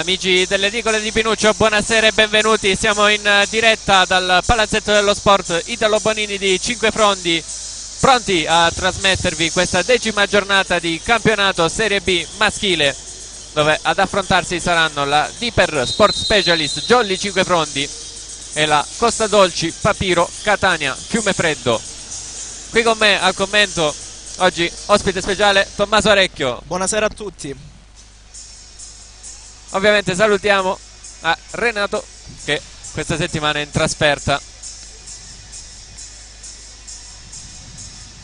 Amici delle edicole di Pinuccio, buonasera e benvenuti. Siamo in diretta dal Palazzetto dello Sport Italo Bonini di Cinquefrondi, pronti a trasmettervi questa 10ª giornata di campionato Serie B maschile, dove ad affrontarsi saranno la Diper Sport Specialist Jolly Cinquefrondi e la Costa Dolci Papiro Catania Fiumefreddo. Qui con me al commento oggi ospite speciale Tommaso Arecchio. Buonasera a tutti. Ovviamente salutiamo a Renato che questa settimana è in trasferta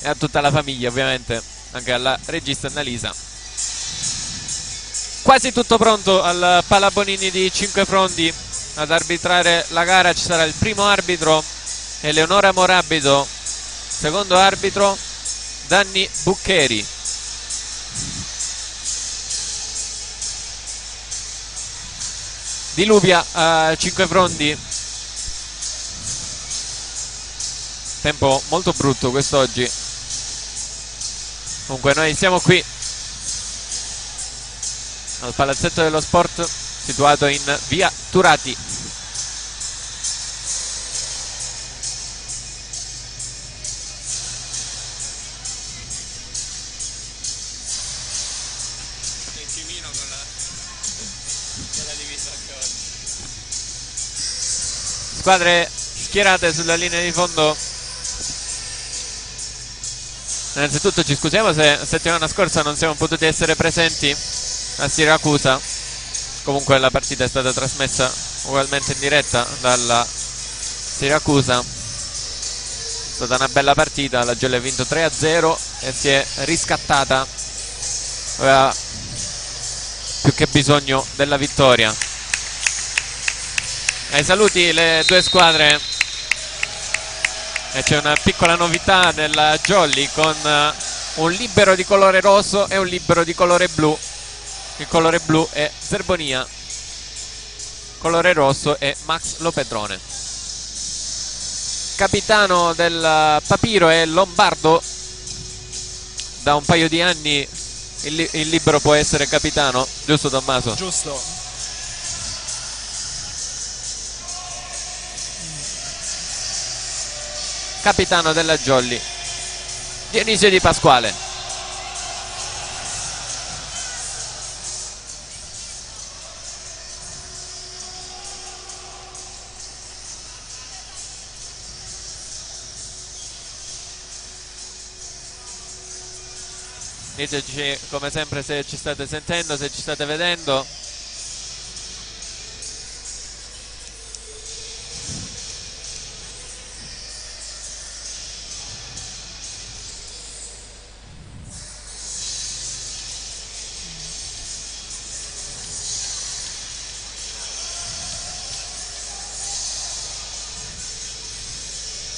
e a tutta la famiglia, ovviamente anche alla regista Annalisa. Quasi tutto pronto al Palabonini di Cinquefrondi. Ad arbitrare la gara ci sarà il primo arbitro Eleonora Morabito, secondo arbitro Danni Buccheri. Diluvia a Cinquefrondi, tempo molto brutto quest'oggi. Comunque noi siamo qui al Palazzetto dello Sport, situato in via Turati. Squadre schierate sulla linea di fondo. Innanzitutto ci scusiamo se settimana scorsa non siamo potuti essere presenti a Siracusa. Comunque la partita è stata trasmessa ugualmente in diretta dalla Siracusa. È stata una bella partita, la Jolly ha vinto 3-0 e si è riscattata. Aveva più che bisogno della vittoria. Ai saluti le due squadre, e c'è una piccola novità nella Jolly con un libero di colore rosso e un libero di colore blu. Il colore blu è Zerbonia, colore rosso è Max Lopedrone. Capitano del Papiro è Lombardo. Da un paio di anni il libero può essere capitano, giusto Tommaso? Giusto. Capitano della Jolly Dionisio Di Pasquale. Diteci come sempre se ci state sentendo, se ci state vedendo.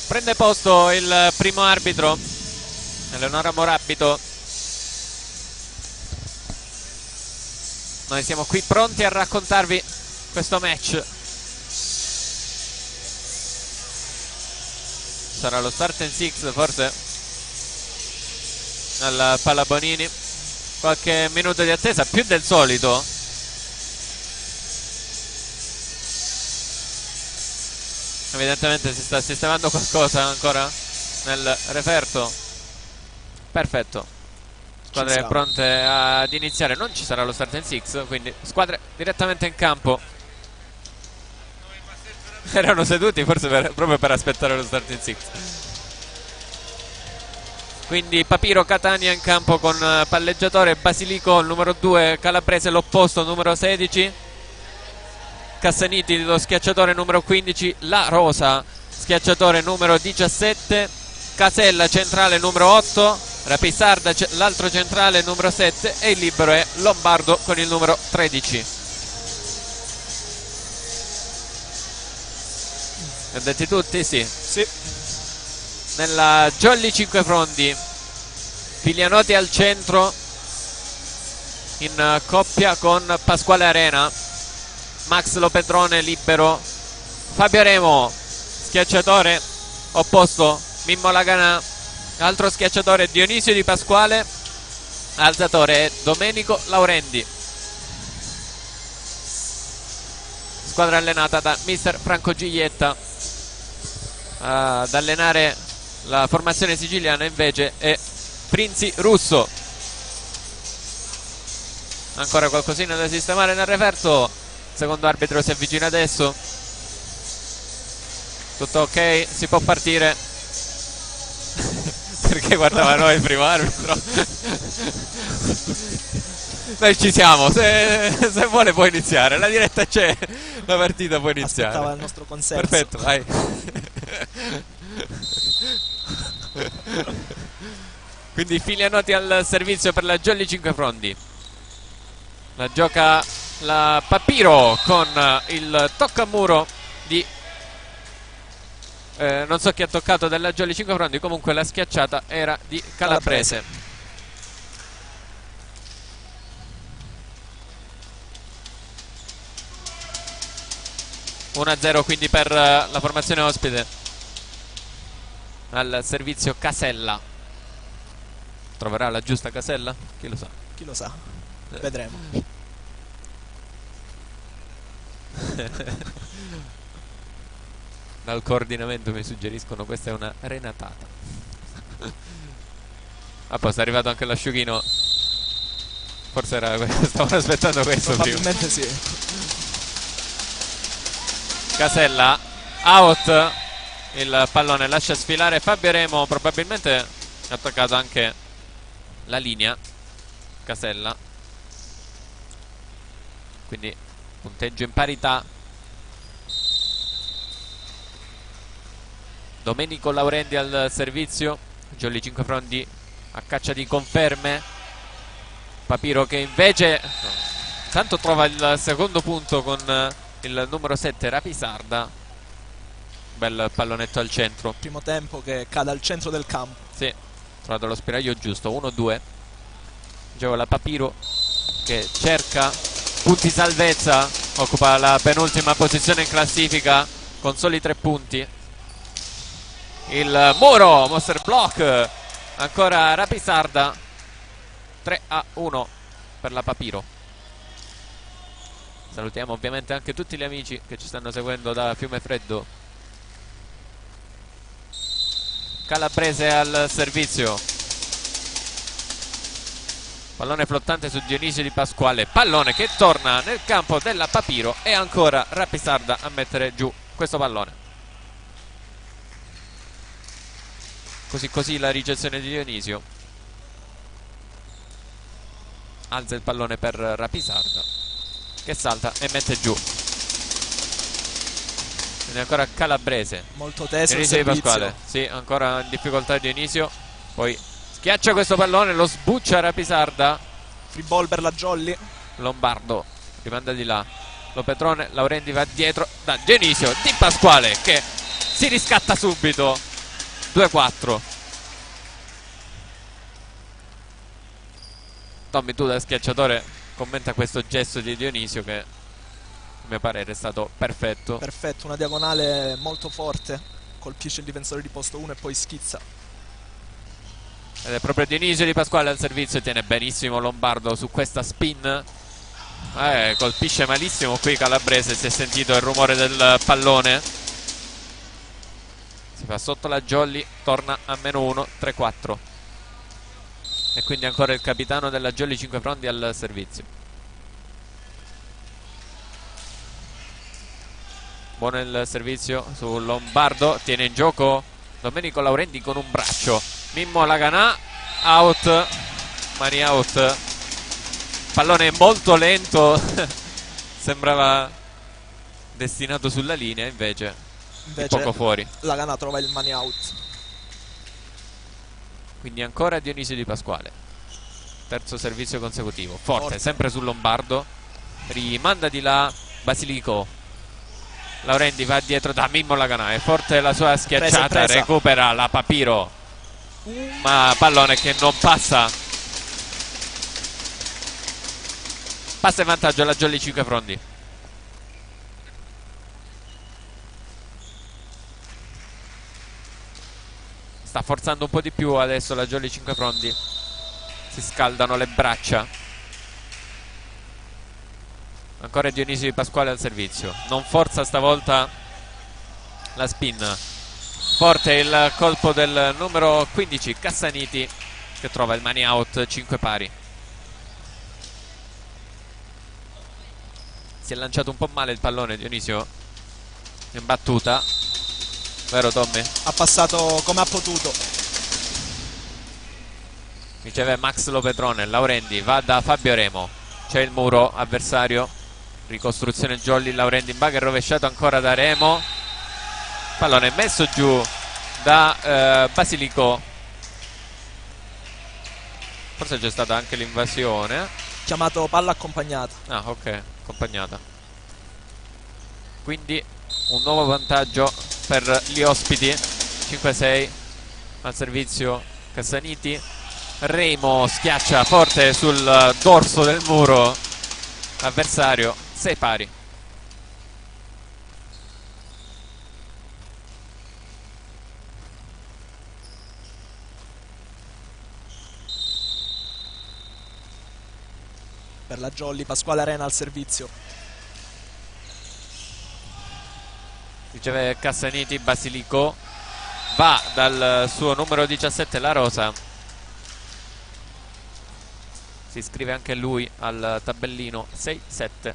Prende posto il primo arbitro Eleonora Morabito. Noi siamo qui pronti a raccontarvi questo match. Sarà lo start and six forse al Palabonini. Qualche minuto di attesa, più del solito. Evidentemente si sta sistemando qualcosa ancora nel referto. Perfetto. Squadre pronte ad iniziare. Non ci sarà lo start and six, quindi squadre direttamente in campo. Erano seduti forse proprio per aspettare lo start and six. Quindi Papiro Catania in campo con palleggiatore Basilico, il numero 2, Calabrese l'opposto, numero 16, Cassaniti lo schiacciatore numero 15, La Rosa schiacciatore numero 17, Casella centrale numero 8, Rapisarda l'altro centrale numero 7 e il libero è Lombardo con il numero 13. Li ho detti tutti? Sì. Nella Jolly Cinquefrondi Filianotti al centro in coppia con Pasquale Arena, Max Lopedrone libero, Fabio Remo schiacciatore opposto Mimmo Laganà, altro schiacciatore Dionisio Di Pasquale, alzatore è Domenico Laurendi. squadra allenata da mister Franco Giglietta. Ad allenare la formazione siciliana invece è Prinzi Russo. Ancora qualcosina da sistemare nel referto. Secondo arbitro si avvicina adesso. Tutto ok, si può partire. Perché guardava noi il primo arbitro. Noi ci siamo, se vuole può iniziare. La diretta c'è, la partita può iniziare. Aspettava il nostro consenso. Perfetto, vai. Quindi Filianotti al servizio per la Jolly Cinquefrondi. La gioca la Papiro con il toccamuro di non so chi ha toccato della Jolly Cinquefrondi, comunque la schiacciata era di Calabrese. 1-0 quindi per la formazione ospite. Al servizio Casella. Troverà la giusta Casella? Chi lo sa? Chi lo sa? Vedremo. Dal coordinamento mi suggeriscono questa è una renatata. Ah, poi è arrivato anche l'asciughino. Forse era stavano aspettando questo probabilmente prima. Sì. Casella out. Il pallone lascia sfilare Fabio Remo. Probabilmente ha toccato anche la linea Casella. Quindi punteggio in parità. Domenico Laurendi al servizio. Jolly Cinquefrondi a caccia di conferme. Papiro che invece tanto trova il secondo punto con il numero 7 Rapisarda. Bel pallonetto al centro. Primo tempo che cade al centro del campo. Sì, ha trovato lo spiraglio giusto. 1-2. Gioca la Papiro che cerca punti salvezza. Occupa la penultima posizione in classifica con soli 3 punti. Il muro, Monster Block. Ancora Rapisarda. 3-1 per la Papiro. Salutiamo ovviamente anche tutti gli amici che ci stanno seguendo da Fiumefreddo. Calabrese al servizio. Pallone flottante su Dionisio Di Pasquale. Pallone che torna nel campo della Papiro. E ancora Rapisarda a mettere giù questo pallone. Così la ricezione di Dionisio. Alza il pallone per Rapisarda che salta e mette giù. Quindi ancora Calabrese. Molto teso il Dionisio Di servizio. Pasquale. Sì, ancora in difficoltà Dionisio. Poi schiaccia questo pallone, lo sbuccia Rapisarda. Free ball per la Jolly. Lombardo rimanda di là. Lo Petrone, Laurendi va dietro da Dionisio Di Pasquale che si riscatta subito. 2-4. Tommy, tu da schiacciatore commenta questo gesto di Dionisio che a mio parere è stato perfetto. Perfetto, una diagonale molto forte. Colpisce il difensore di posto 1 e poi schizza. Ed è proprio Dionisio Di Pasquale al servizio. Tiene benissimo Lombardo su questa spin. Colpisce malissimo qui Calabrese. Si è sentito il rumore del pallone. Si fa sotto la Jolly, torna a -1, 3-4. E quindi ancora il capitano della Jolly Cinquefrondi al servizio. Buono il servizio su Lombardo. Tiene in gioco Domenico Laurendi con un braccio. Mimmo Laganà, out. Mani out. Pallone molto lento. Sembrava destinato sulla linea, invece poco fuori. Laganà trova il money out. Quindi ancora Dionisio Di Pasquale. Terzo servizio consecutivo. Forte. Sempre su Lombardo. Rimanda di là Basilico. Laurendi va dietro da Mimmo Laganà. È forte la sua schiacciata. Presa. Recupera la Papiro. Ma pallone che non passa. Passa in vantaggio la Jolly Cinquefrondi. Sta forzando un po' di più adesso la Jolly Cinquefrondi. Si scaldano le braccia. Ancora Dionisio Di Pasquale al servizio, non forza stavolta la spin. Forte il colpo del numero 15 Cassaniti, che trova il money out, 5 pari. Si è lanciato un po' male il pallone Dionisio in battuta, vero Tommy? Ha passato come ha potuto. Riceve Max Lopetrone, Laurendi va da Fabio Remo, c'è il muro avversario, ricostruzione Jolly, Laurendi in bugger rovesciato ancora da Remo, pallone messo giù da Basilico, forse c'è stata anche l'invasione. Chiamato palla accompagnata. Ah, ok, accompagnata. Quindi un nuovo vantaggio per gli ospiti. 5-6 al servizio Cassaniti. Remo schiaccia forte sul dorso del muro avversario. 6 pari. Per la Jolly, Pasquale Arena al servizio. Riceve Cassaniti, Basilico va dal suo numero 17 La Rosa, si iscrive anche lui al tabellino 6-7.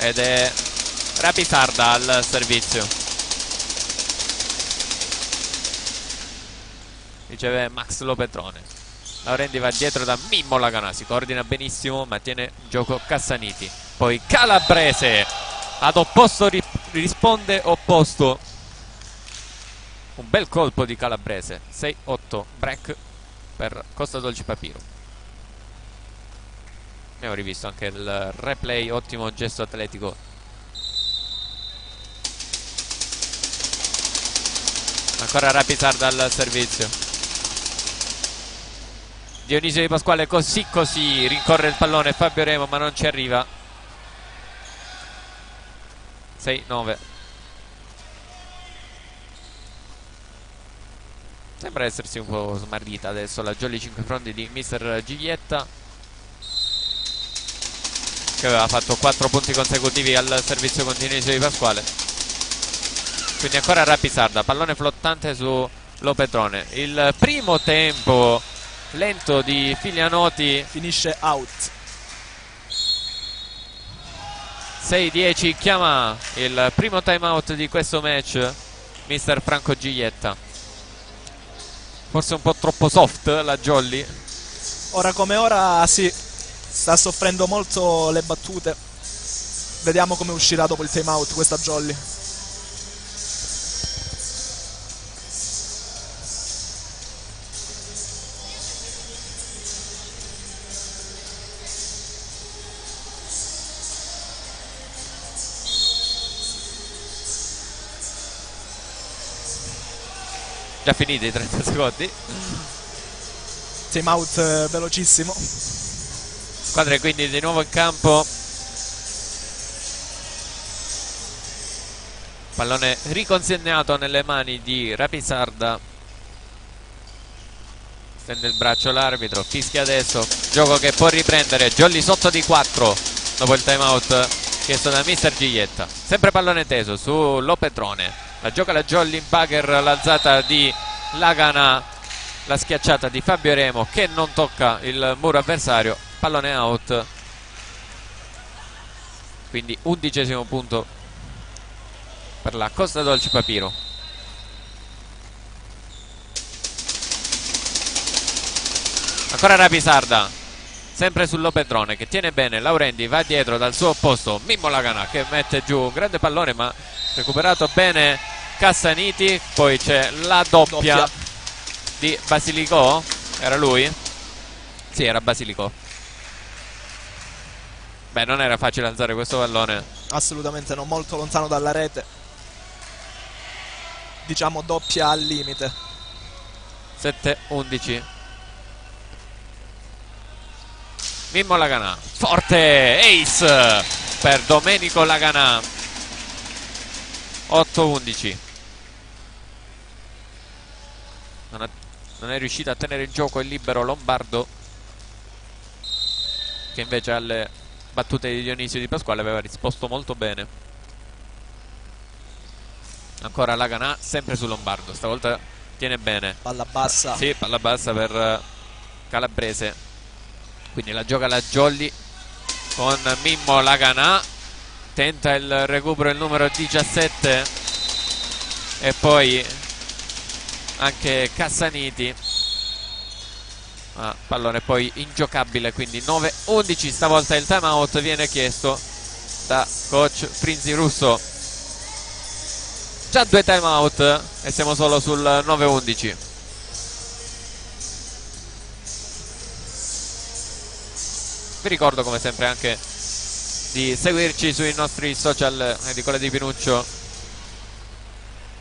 Ed è Rapisarda al servizio. Riceve Max Lopetrone, Laurendi va dietro da Mimmo Laganà, si coordina benissimo ma tiene in gioco Cassaniti, poi Calabrese ad opposto risponde opposto, un bel colpo di Calabrese. 6-8 break per Costa Dolci Papiro. Abbiamo rivisto anche il replay, ottimo gesto atletico. Ancora Rapisarda al servizio. Dionisio Di Pasquale così rincorre il pallone Fabio Remo ma non ci arriva. 6-9. Sembra essersi un po' smarrita adesso la Jolly 5 fronti di mister Giglietta, che aveva fatto 4 punti consecutivi al servizio con Dionisio Di Pasquale. Quindi ancora Rapisarda, pallone flottante su Lopetrone. Il primo tempo lento di Filianoti finisce out. 6-10 chiama il primo time out di questo match mister Franco Giglietta. Forse un po' troppo soft la Jolly. Ora come ora sì, sta soffrendo molto le battute. Vediamo come uscirà dopo il time out questa Jolly. Già finiti i 30 secondi. Time out velocissimo. Squadre quindi di nuovo in campo. Pallone riconsegnato nelle mani di Rapisarda. Stende il braccio l'arbitro, fischia adesso. Gioco che può riprendere. Jolly sotto di 4 dopo il time out chiesto da mister Giglietta. Sempre pallone teso su Lopetrone. La gioca la Jolly in bugger, l'alzata di Laganà, la schiacciata di Fabio Remo che non tocca il muro avversario, pallone out. Quindi 11° punto per la Costa Dolci Papiro. Ancora Rapisarda, sempre sul Lopetrone che tiene bene, Laurendi va dietro dal suo opposto, Mimmo Laganà che mette giù un grande pallone ma recuperato bene Cassaniti. Poi c'è la doppia di Basilico. Era lui? Sì, era Basilico. Beh, non era facile alzare questo pallone. Assolutamente no, molto lontano dalla rete. Diciamo doppia al limite. 7-11. Mimmo Laganà, forte ace per Domenico Laganà. 8-11. non è riuscito a tenere in gioco il libero Lombardo, che invece alle battute di Dionisio Di Pasquale aveva risposto molto bene. Ancora Laganà, sempre su Lombardo, stavolta tiene bene. Palla bassa. Sì, palla bassa per Calabrese. Quindi la gioca la Jolly con Mimmo Laganà. Tenta il recupero il numero 17 e poi anche Cassaniti. Pallone poi ingiocabile, quindi 9-11. Stavolta il time out viene chiesto da coach Prinzi Russo. Già 2 time out e siamo solo sul 9-11. Vi ricordo come sempre anche di seguirci sui nostri social di Colle di Pinuccio.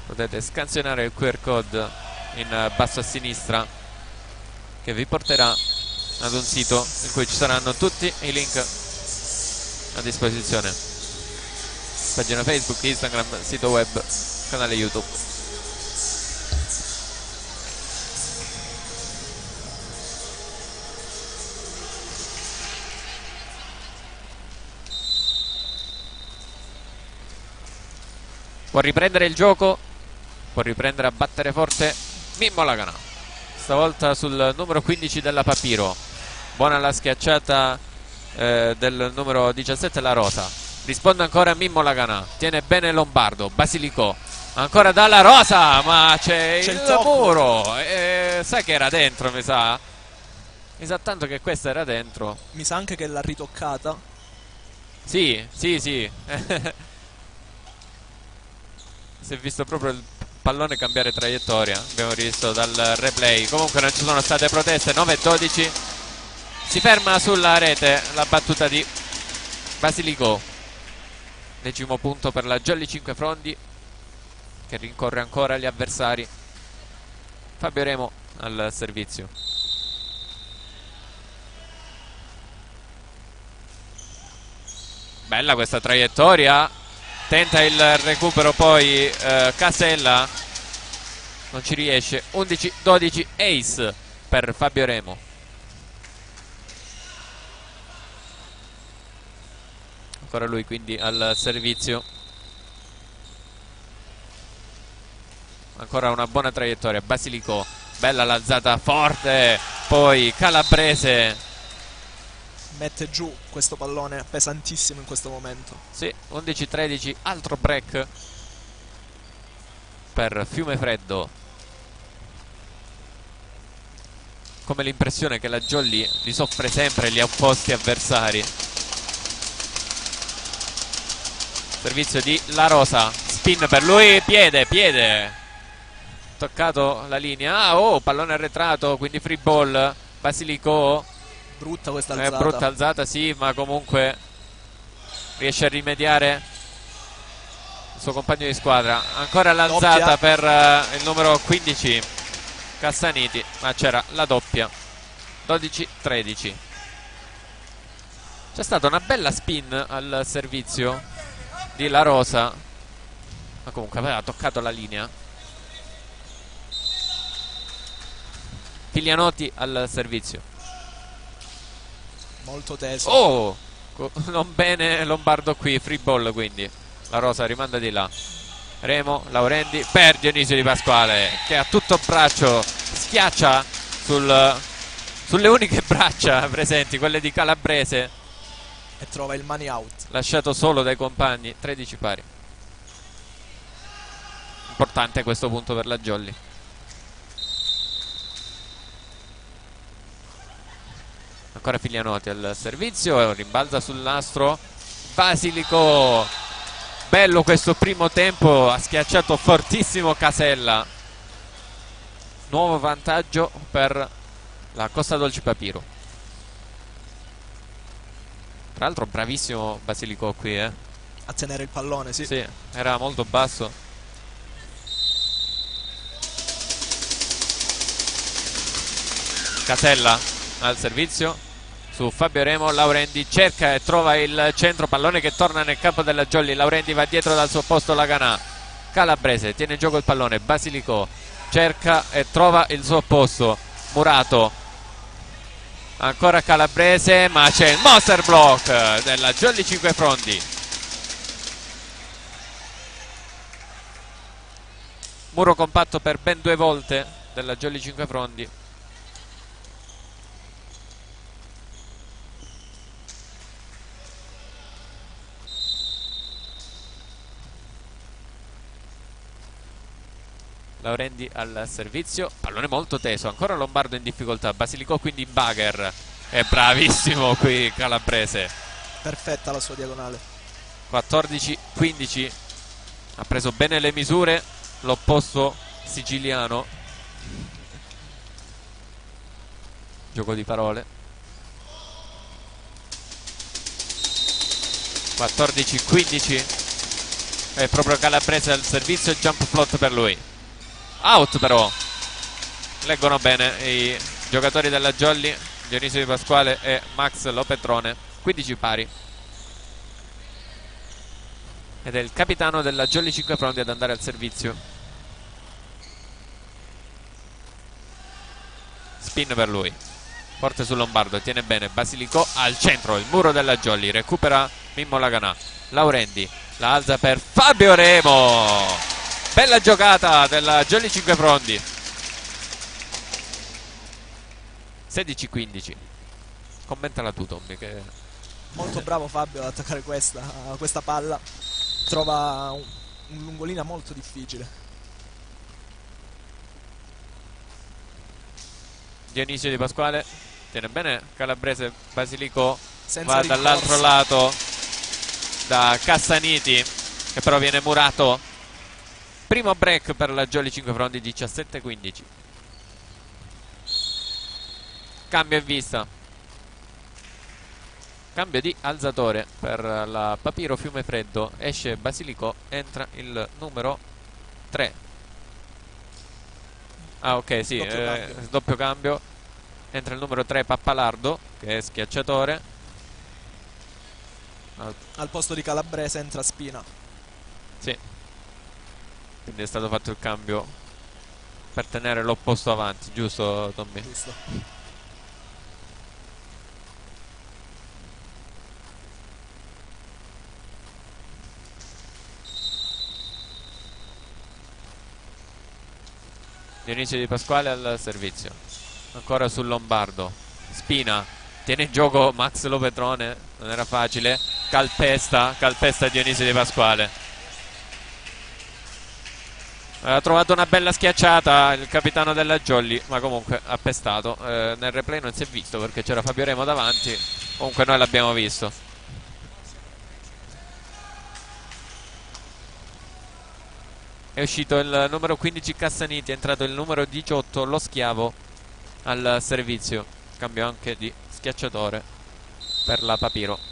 Potete scansionare il QR code in basso a sinistra, che vi porterà ad un sito in cui ci saranno tutti i link a disposizione: pagina Facebook, Instagram, sito web, canale YouTube. Può riprendere il gioco, può riprendere a battere forte Mimmo Laganà, stavolta sul numero 15 della Papiro. Buona la schiacciata del numero 17 La Rosa. Risponde ancora Mimmo Laganà, tiene bene Lombardo. Basilicò ancora dalla Rosa, ma c'è il muro. Sai che era dentro, mi sa tanto che questa era dentro. Mi sa anche che l'ha ritoccata. Sì. Si è visto proprio il pallone cambiare traiettoria, abbiamo rivisto dal replay. Comunque non ci sono state proteste. 9-12. Si ferma sulla rete la battuta di Basilicò. 10° punto per la Jolly Cinquefrondi, che rincorre ancora gli avversari. Fabio Remo al servizio. Bella questa traiettoria. Tenta il recupero poi Casella, non ci riesce. 11-12, ace per Fabio Remo. Ancora lui quindi al servizio. Ancora una buona traiettoria. Basilicò, bella l'alzata forte, poi Calabrese mette giù questo pallone pesantissimo in questo momento. Sì, 11-13, altro break per Fiumefreddo. Come l'impressione che la Jolly li soffre sempre gli opposti avversari. Servizio di La Rosa, spin per lui, piede. Toccato la linea. Pallone arretrato, quindi free ball. Basilicò. Brutta questa alzata. Brutta alzata, sì, ma comunque riesce a rimediare il suo compagno di squadra. Ancora l'alzata per il numero 15 Cassaniti, ma c'era la doppia. 12-13. C'è stata una bella spin al servizio di La Rosa, ma comunque aveva toccato la linea. Figlianotti al servizio. Molto teso. Non bene Lombardo qui. Free ball, quindi La Rosa rimanda di là. Remo, Laurendi per Dionisio Di Pasquale, che a tutto braccio schiaccia sulle uniche braccia presenti, quelle di Calabrese, e trova il money out, lasciato solo dai compagni. 13 pari. Importante questo punto per la Jolly. Ancora Figlianotti al servizio, rimbalza sul nastro Basilicò. Bello questo primo tempo, ha schiacciato fortissimo Casella. Nuovo vantaggio per la Costa Dolci Papiro. Tra l'altro bravissimo Basilicò qui, a tenere il pallone. Sì, era molto basso. Casella al servizio su Fabio Remo. Laurendi cerca e trova il centro, pallone che torna nel campo della Jolly. Laurendi va dietro dal suo posto Laganà. Calabrese tiene in gioco il pallone. Basilicò cerca e trova il suo posto. Murato, ancora Calabrese, ma c'è il monster block della Jolly Cinquefrondi. Muro compatto per ben 2 volte della Jolly Cinquefrondi. Laurendi al servizio, pallone molto teso, ancora Lombardo in difficoltà, Basilicò quindi in bugger, è bravissimo qui Calabrese. Perfetta la sua diagonale. 14-15, ha preso bene le misure l'opposto siciliano. Gioco di parole. 14-15, è proprio Calabrese al servizio, jump float per lui. Out però, leggono bene i giocatori della Jolly, Dionisio Di Pasquale e Max Lopetrone. 15 pari, ed è il capitano della Jolly Cinquefrondi ad andare al servizio. Spin per lui, forte sul Lombardo, tiene bene Basilicò al centro, il muro della Jolly, recupera Mimmo Laganà. Laurendi la alza per Fabio Remo. Bella giocata della Jolly Cinquefrondi. 16-15. Commentala tu, Tommy, che... Molto bravo Fabio ad attaccare questa palla. Trova un lungolina molto difficile. Dionisio Di Pasquale tiene bene Calabrese. Basilicò Senza va rincorsa. dall'altro lato da Cassaniti, che però viene murato. Primo break per la Jolly Cinquefrondi. 17-15. Cambio in vista, cambio di alzatore per la Papiro Fiumefreddo. Esce Basilicò, entra il numero 3. Ah, ok, sì, doppio cambio. Entra il numero 3 Pappalardo, che è schiacciatore. Al posto di Calabrese entra Spina. Sì, quindi è stato fatto il cambio per tenere l'opposto avanti, giusto Tommy? Giusto. Dionisio Di Pasquale al servizio, ancora sul Lombardo. Spina tiene in gioco Max Lopetrone, non era facile. Calpesta Dionisio Di Pasquale. Ha trovato una bella schiacciata il capitano della Jolly, ma comunque ha pestato. Nel replay non si è visto perché c'era Fabio Remo davanti, comunque noi l'abbiamo visto. È uscito il numero 15 Cassaniti, è entrato il numero 18 Lo Schiavo al servizio. Cambio anche di schiacciatore per la Papiro.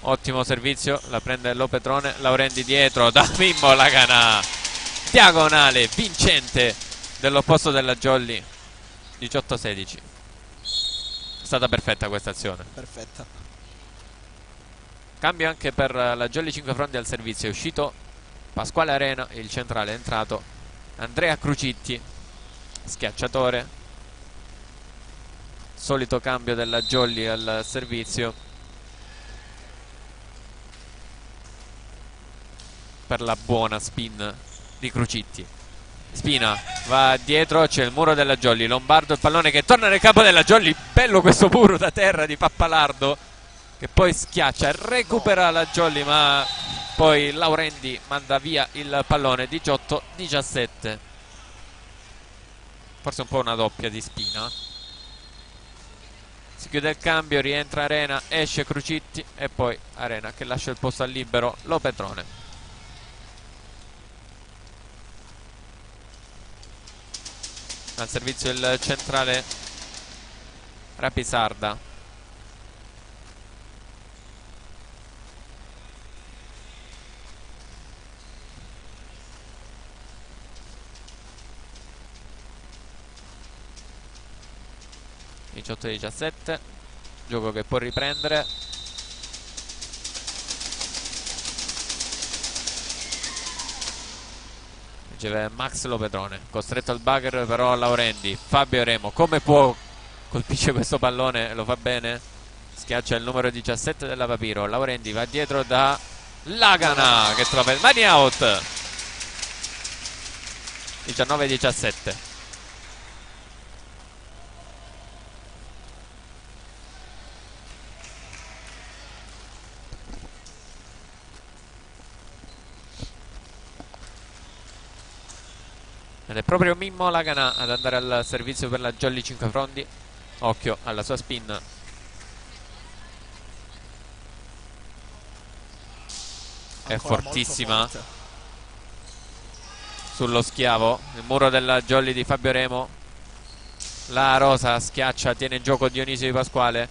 Ottimo servizio, la prende Lopetrone. Laurendi dietro da Mimmo Laganà, diagonale vincente dell'opposto della Jolly. 18-16. È stata perfetta questa azione. Perfetta. Cambio anche per la Jolly Cinquefrondi al servizio. È uscito Pasquale Arena, il centrale è entrato Andrea Crucitti, schiacciatore. Solito cambio della Jolly al servizio per la buona spin di Crucitti. Spina va dietro, c'è il muro della Jolly. Lombardo, il pallone che torna nel campo della Jolly. Bello questo muro da terra di Pappalardo, che poi schiaccia, recupera la Jolly, ma poi Laurendi manda via il pallone. 18-17. Forse un po' una doppia di Spina. Si chiude il cambio, rientra Arena, esce Crucitti e poi Arena che lascia il posto al libero Lopetrone. Al servizio il centrale Rapisarda. - 18-17. Gioco che può riprendere. riceve Max Lopedrone, costretto al bugger però Laurendi. Fabio Remo come può colpisce questo pallone, lo fa bene, schiaccia il numero 17 della Papiro. Laurendi va dietro da Lagana che trova il mani out. 19-17. Ed è proprio Mimmo Lagana ad andare al servizio per la Jolly Cinquefrondi. Occhio alla sua spin. È fortissima sullo schiavo. Il muro della Jolly di Fabio Remo. La Rosa schiaccia, tiene in gioco Dionisio Di Pasquale.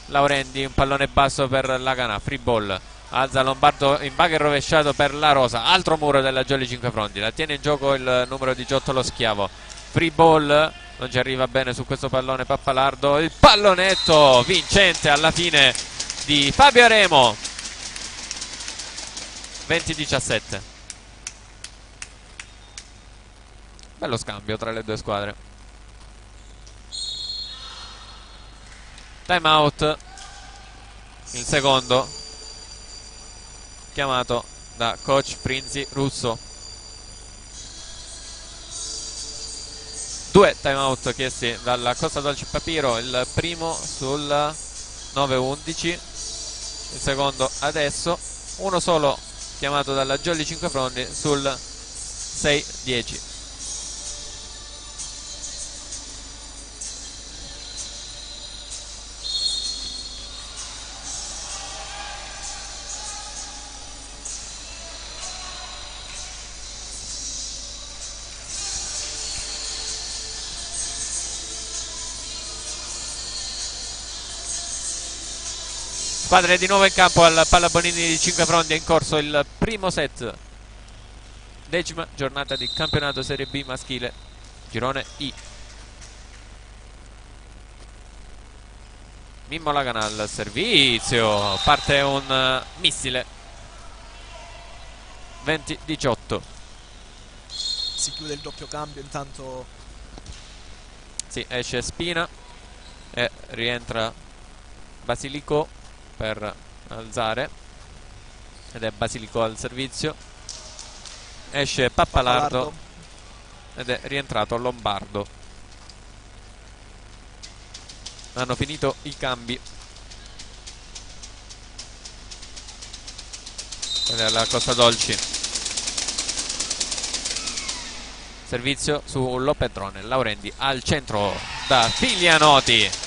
Laurendi, un pallone basso per Lagana, free ball. Alza Lombardo in bugger rovesciato per La Rosa. Altro muro della Jolly Cinquefrondi. La tiene in gioco il numero 18 lo schiavo. Free ball. Non ci arriva bene su questo pallone Pappalardo. Il pallonetto vincente alla fine di Fabio Remo. 20-17. Bello scambio tra le due squadre. Time out. Il secondo chiamato da coach Prinzi Russo. 2 time out chiesti dalla Costa Dolce Papiro, il primo sul 9-11, il secondo adesso, uno solo chiamato dalla Jolly Cinquefrondi sul 6-10. Squadre di nuovo in campo al Palla Bonini di Cinquefrondi. È in corso il primo set, 10ª giornata di campionato Serie B maschile, girone I. Mimmo Lagana al servizio, parte un missile. 20-18. Si chiude il doppio cambio, intanto sì, esce Spina e rientra Basilico per alzare, ed è Basilico al servizio. Esce Pappalardo ed è rientrato Lombardo. Hanno finito i cambi. Ed è la Costa Dolci. Servizio su Lopedrone. Laurendi al centro da Figlianoti.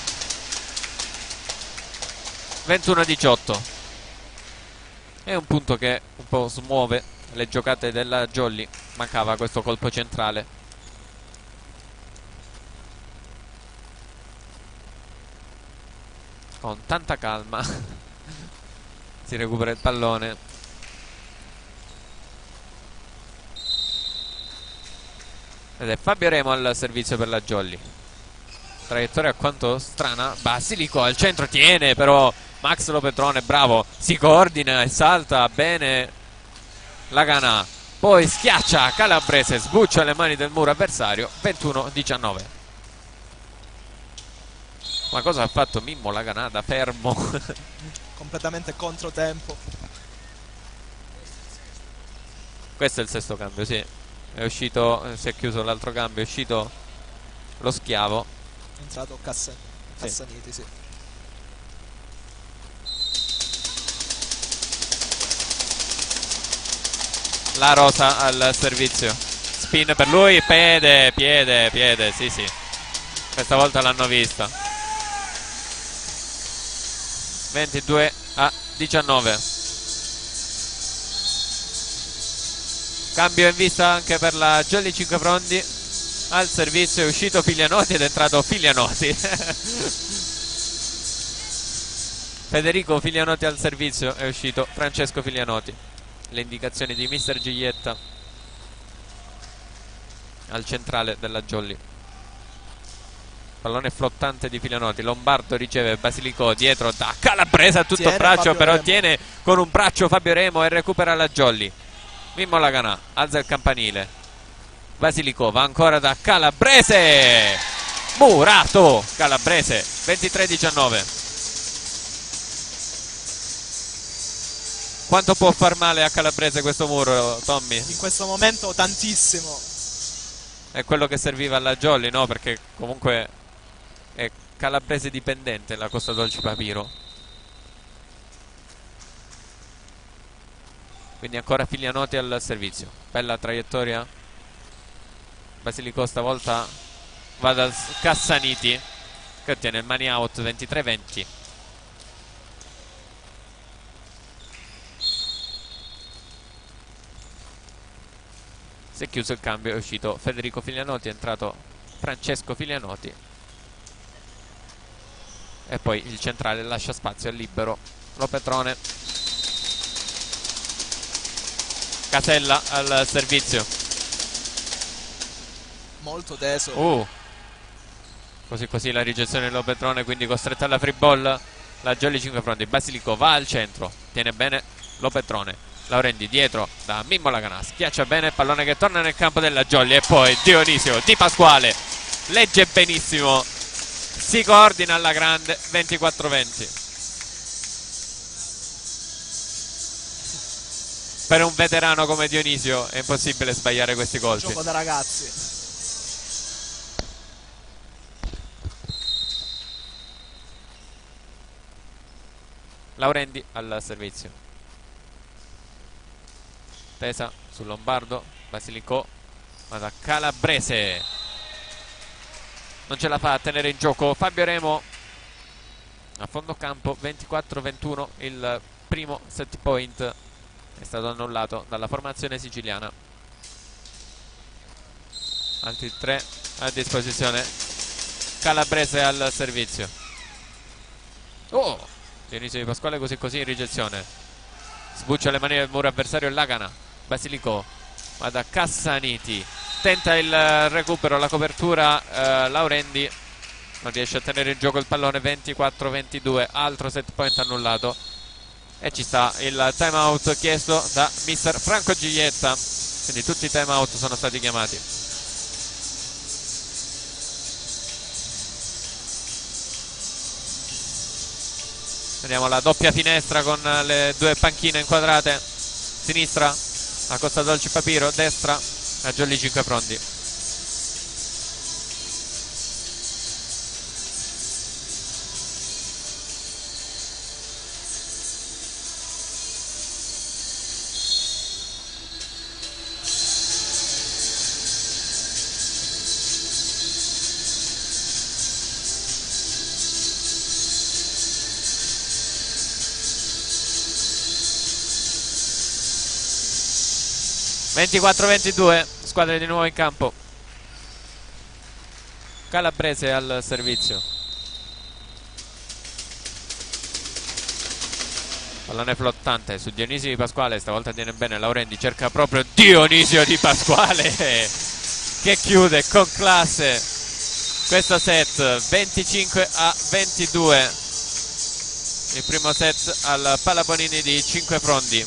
21-18. È un punto che un po' smuove le giocate della Jolly. Mancava questo colpo centrale. Con tanta calma si recupera il pallone. Ed è Fabio Remo al servizio per la Jolly. Traiettoria quanto strana. Basilico al centro, tiene però Max Lopedrone, bravo, si coordina e salta bene Lagana, poi schiaccia Calabrese, sbuccia le mani del muro avversario. 21-19. Ma cosa ha fatto Mimmo Lagana da fermo? completamente controtempo. Questo è il sesto cambio, sì. È uscito, si è chiuso l'altro cambio, è uscito lo schiavo. È entrato Cassaniti, sì. La Rosa al servizio. Spin per lui, piede, sì sì. Questa volta l'hanno vista. 22-19. Cambio in vista anche per la Jolly Cinquefrondi. Al servizio è uscito Figlianoti ed è entrato Figlianoti. Federico Figlianoti al servizio, è uscito Francesco Figlianoti. Le indicazioni di mister Giglietta al centrale della Jolly. Pallone flottante di Figlianoti. Lombardo riceve, Basilico dietro da Calabrese a tutto Tiene braccio, Fabio però Remo. tiene con un braccio Fabio Remo e recupera la Jolly. Mimmo Lagana alza il campanile. Basilicò va ancora da Calabrese, murato Calabrese, 23-19. Quanto può far male a Calabrese questo muro, Tommy? In questo momento tantissimo. È quello che serviva alla Jolly, no? Perché comunque è Calabrese dipendente la Costa Dolci Papiro. Quindi ancora Filianoti al servizio. Bella traiettoria. Basilicò stavolta va da Cassaniti che ottiene il money out, 23-20. Si è chiuso il cambio, è uscito Federico Filianoti, è entrato Francesco Filianoti e poi il centrale lascia spazio al libero Lo Petrone. Casella al servizio, molto teso. Così la ricezione di Lo Petrone, quindi costretta alla free ball la Jolly 5 fronti. Basilicò va al centro, tiene bene Lo Petrone, Laurendi dietro da Mimmo Laganà, schiaccia bene, pallone che torna nel campo della Jolly e poi Dionisio Di Pasquale legge benissimo, si coordina alla grande, 24-20. Per un veterano come Dionisio è impossibile sbagliare questi colpi. Gioco da ragazzi. Laurendi al servizio, tesa sul Lombardo, Basilicò ma da Calabrese non ce la fa a tenere in gioco Fabio Remo a fondo campo. 24-21, il primo set point è stato annullato dalla formazione siciliana. Altri 3 a disposizione. Calabrese al servizio. Dionisio Di Pasquale così in ricezione, sbuccia le mani del muro avversario Lagana. Basilicò va da Cassaniti, tenta il recupero, la copertura, Laurendi non riesce a tenere in gioco il pallone. 24-22, altro set point annullato e ci sta il time out chiesto da mister Franco Giglietta, quindi tutti i time out sono stati chiamati. Vediamo la doppia finestra con le due panchine inquadrate, sinistra a Costa Dolci Papiro, destra a Jolly 5 Frondi. (24-22), squadre di nuovo in campo. Calabrese al servizio, pallone flottante su Dionisio Di Pasquale, stavolta tiene bene Laurendi, cerca proprio Dionisio Di Pasquale che chiude con classe questo set. 25-22, il primo set al Palabonini di 5 Frondi.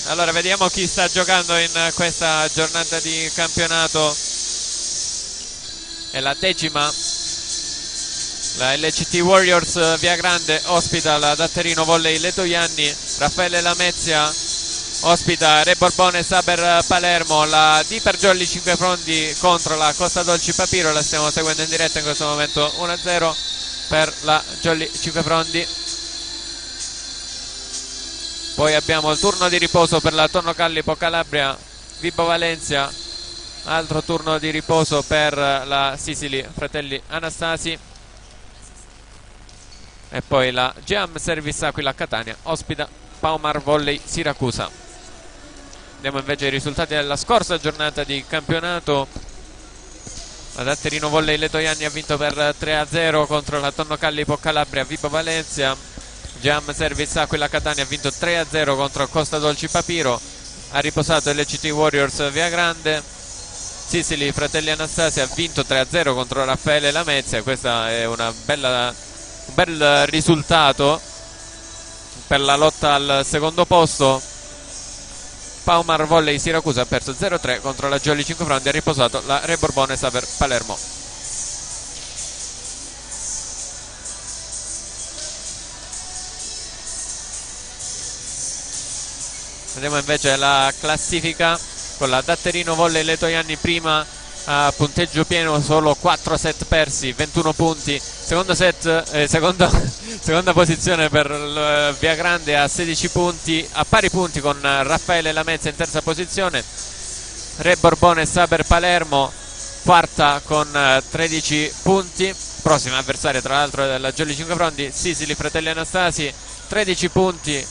Allora vediamo chi sta giocando in questa giornata di campionato. È la 10ª. La LCT Warriors Via Grande ospita la Datterino Volley Letojanni. Raffaele Lamezia ospita Re Borbone Saber Palermo. La Diper Jolly 5 Frondi contro la Costa Dolci Papiro. La stiamo seguendo in diretta in questo momento. 1-0 per la Jolly 5 Frondi. Poi abbiamo il turno di riposo per la Tonno Callipo Calabria Vibo Valencia, altro turno di riposo per la Sicily Fratelli Anastasi, e poi la Geam Service Aquila Catania ospita Paumar Volley Siracusa. Vediamo invece i risultati della scorsa giornata di campionato. La Datterino Volley Letojanni ha vinto per 3-0 contro la Tonno Callipo Calabria Vibo Valencia. Geam Service Aquila Catania ha vinto 3-0 contro Costa Dolci Papiro. Ha riposato LCT Warriors Via Grande. Sicily Fratelli Anastasi ha vinto 3-0 contro Raffaele Lamezia. Questa è una bella un bel risultato per la lotta al secondo posto. Paumar Volley Siracusa ha perso 0-3 contro la Jolly Cinquefrondi, ha riposato la Re Borbone Saber Palermo. Vediamo invece la classifica con la Datterino Volley Letoianni prima a punteggio pieno, solo 4 set persi, 21 punti. Seconda posizione per il Via Grande a 16 punti, a pari punti con Raffaele Lamezza in terza posizione. Re Borbone Saber Palermo quarta con 13 punti. Prossima avversaria tra l'altro della Jolly Cinquefrondi, Sisili Fratelli Anastasi, 13 punti.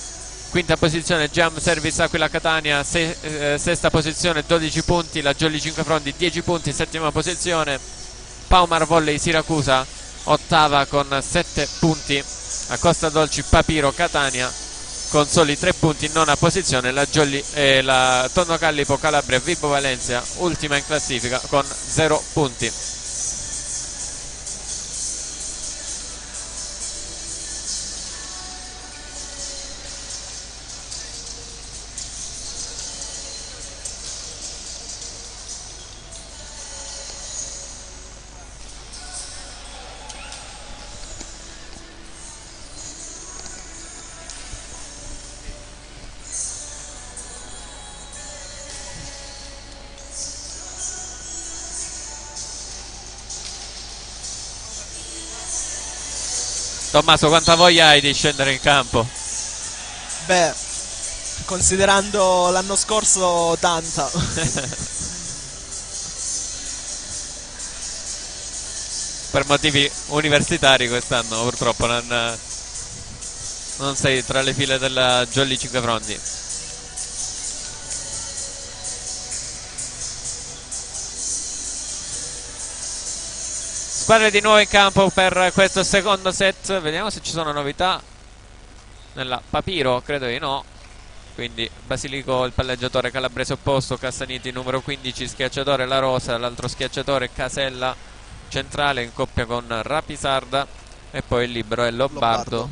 Quinta posizione Jam Service Aquila Catania, sesta posizione 12 punti, la Jolly Cinquefrondi 10 punti, settima posizione Paumar Volley Siracusa, ottava con 7 punti, a Costa Dolci Papiro Catania con soli 3 punti in nona posizione, la Tonno Callipo Calabria Vibo Valencia ultima in classifica con 0 punti. Tommaso, quanta voglia hai di scendere in campo? Beh, considerando l'anno scorso, tanta. Per motivi universitari quest'anno purtroppo non sei tra le file della Jolly Cinquefrondi. Squadre di nuovo in campo per questo secondo set. Vediamo se ci sono novità nella Papiro, credo di no. Quindi Basilico il palleggiatore calabrese opposto, Cassaniti numero 15 schiacciatore La Rosa, l'altro schiacciatore Casella centrale in coppia con Rapisarda, e poi il libero è Lombardo.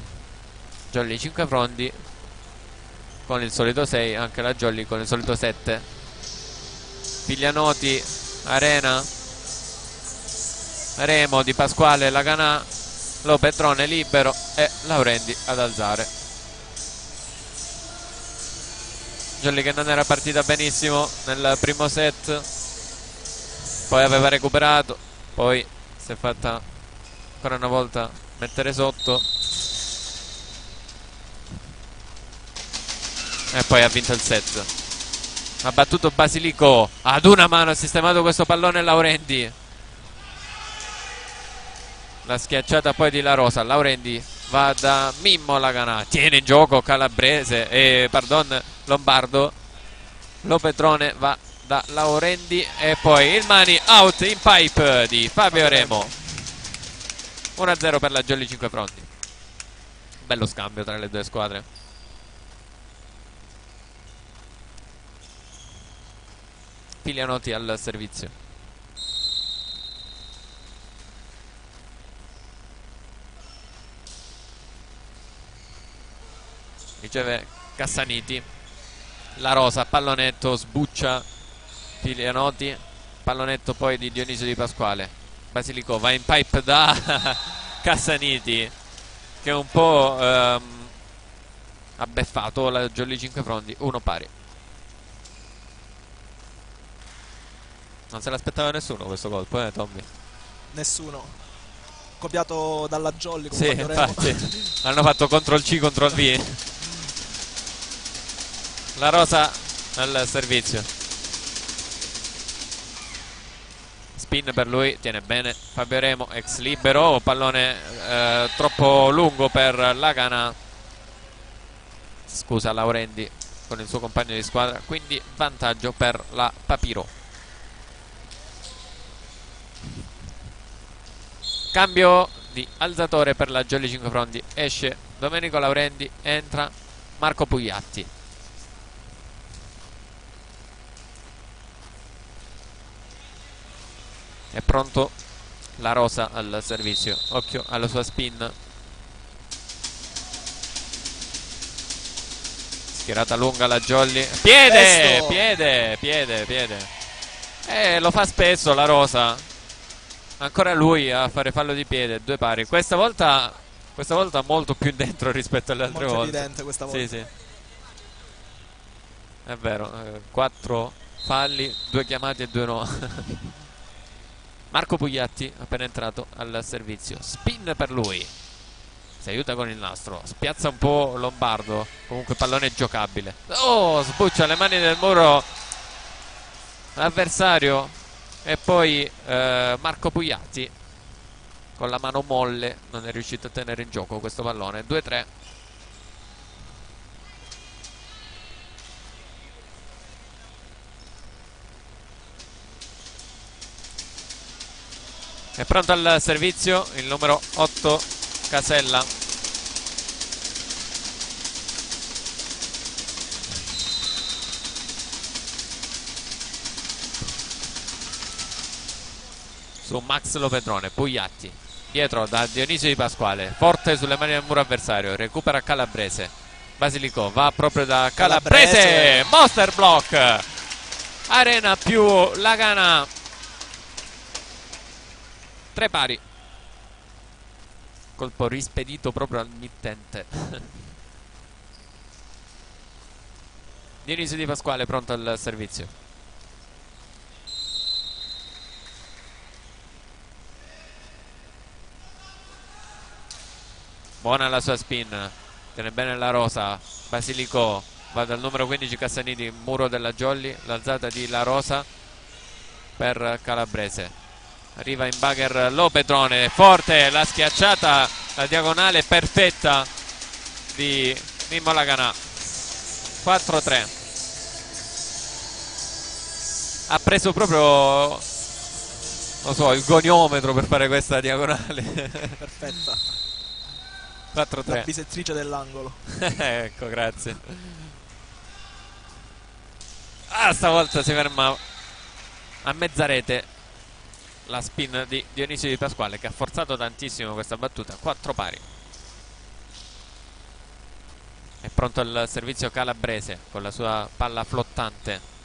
Jolly Cinquefrondi con il solito 6, anche la Jolly con il solito 7. Piglianoti, Arena, Remo, Di Pasquale, Laganà, Lopetrone libero e Laurendi ad alzare. Jolly che non era partita benissimo nel primo set, poi aveva recuperato, poi si è fatta ancora una volta mettere sotto e poi ha vinto il set. Ha battuto Basilico ad una mano, ha sistemato questo pallone Laurendi. La schiacciata poi di La Rosa, Laurendi va da Mimmo Laganà, tiene in gioco Calabrese, Lombardo. Lopetrone va da Laurendi e poi il mani out in pipe di Fabio Remo. 1-0 per la Jolly Cinquefrondi. Bello scambio tra le due squadre. Piglianotti al servizio. Riceve Cassaniti, La Rosa, pallonetto, sbuccia Piglianotti, pallonetto poi di Dionisio Di Pasquale. Basilico va in pipe da Cassaniti, che un po' ha beffato la Jolly Cinquefrondi. 1 pari. Non se l'aspettava nessuno questo colpo, Tommy? Nessuno. Copiato dalla Jolly. Sì, infatti hanno fatto Ctrl C, Ctrl V. La Rosa al servizio, spin per lui, tiene bene Fabio Remo, ex libero, pallone troppo lungo per Laganà, scusa Laurendi con il suo compagno di squadra, quindi vantaggio per la Papiro. Cambio di alzatore per la Jolly Cinquefrondi, esce Domenico Laurendi, entra Marco Pugliatti. È pronto La Rosa al servizio, occhio alla sua spin Tirata lunga la Jolly. Piede! Testo. Piede. Lo fa spesso la Rosa. Ancora lui a fare fallo di piede, 2 pari. Questa volta molto più dentro rispetto alle altre Molto volte. evidente questa volta. Sì. È vero, 4 falli, 2 chiamati e 2 no. Marco Pugliatti appena entrato al servizio. Spin per lui. Si aiuta con il nastro. Spiazza un po' Lombardo. Comunque pallone giocabile. Oh, sbuccia le mani del muro l'avversario. E poi Marco Pugliatti con la mano molle non è riuscito a tenere in gioco questo pallone. 2-3. È pronto al servizio il numero 8 Casella. Su Max Lopedrone. Pugliatti dietro da Dionisio Di Pasquale, forte sulle mani del muro avversario, recupera Calabrese. Basilicò va proprio da Calabrese. Monster block. Arena più Lagana. 3 pari. Colpo rispedito proprio al mittente. Dionisio Di Pasquale pronto al servizio. Buona la sua spin. Tiene bene la Rosa. Basilicò va dal numero 15 Cassaniti, muro della Jolly. L'alzata di La Rosa per Calabrese. Arriva in bugger Lopedrone, forte la schiacciata, la diagonale perfetta di Mimmo Laganà. 4-3. Ha preso proprio, non so, il goniometro per fare questa diagonale. Perfetta. 4-3. La bisettrice dell'angolo. Ecco, grazie. Stavolta si ferma a mezza rete la spin di Dionisio Di Pasquale, che ha forzato tantissimo questa battuta. 4 pari. È pronto al servizio Calabrese con la sua palla flottante.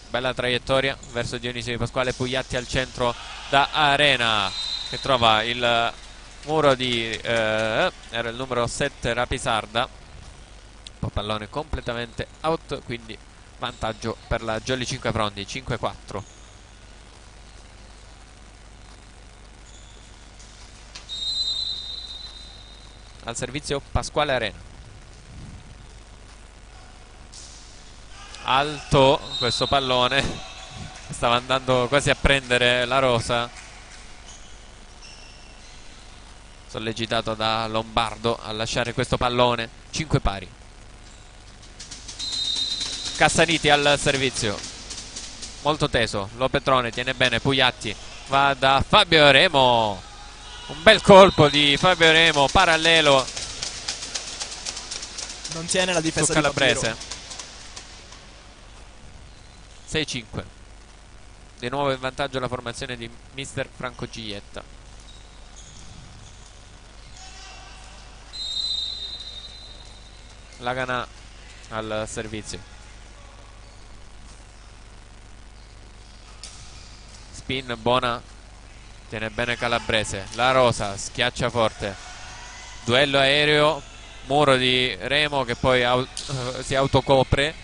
Bella traiettoria verso Dionisio Di Pasquale. Pugliatti al centro da Arena, che trova il muro di era il numero 7 Rapisarda. Pallone completamente out, quindi vantaggio per la Jolly 5 Frondi. 5-4. Al servizio Pasquale Arena. Alto questo pallone, stava andando quasi a prendere la Rosa, sollecitato da Lombardo a lasciare questo pallone. 5 pari. Cassaniti al servizio, molto teso. Lopedrone tiene bene. Pugliatti va da Fabio Remo. Un bel colpo di Fabio Remo, parallelo. Non tiene la difesa su Calabrese. 6-5. Di nuovo in vantaggio la formazione di mister Franco Giglietta. Lagana al servizio. Spin buona, tiene bene Calabrese. La Rosa schiaccia forte. Duello aereo, muro di Remo che poi si autocopre.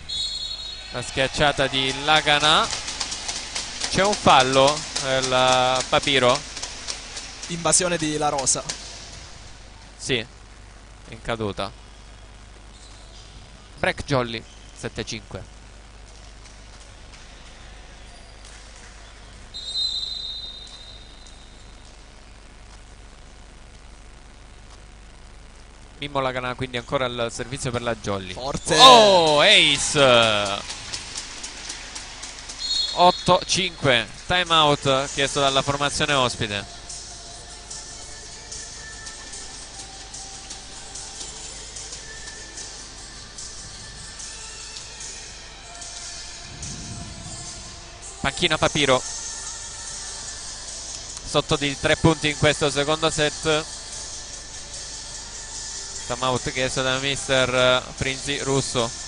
La schiacciata di Lagana. C'è un fallo, il Papiro. Invasione di La Rosa. Sì, in caduta. Break Jolly 7-5. Mimmo Lagana quindi ancora al servizio per la Jolly. Forte. Oh, ace. 8-5. Time out chiesto dalla formazione ospite. Panchina Papiro. sotto di 3 punti in questo secondo set. Timeout chiesto da mister Frinzi Russo.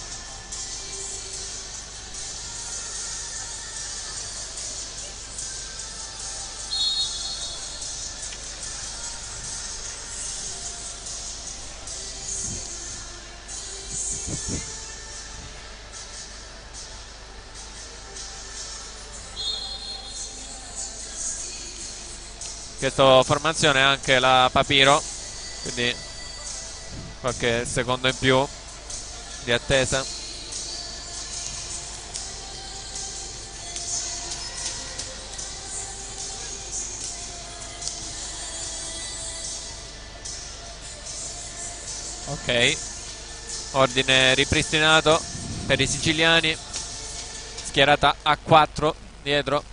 Chiesto formazione anche la Papiro, quindi qualche secondo in più di attesa. Ok, ordine ripristinato per i siciliani, schierata a 4 dietro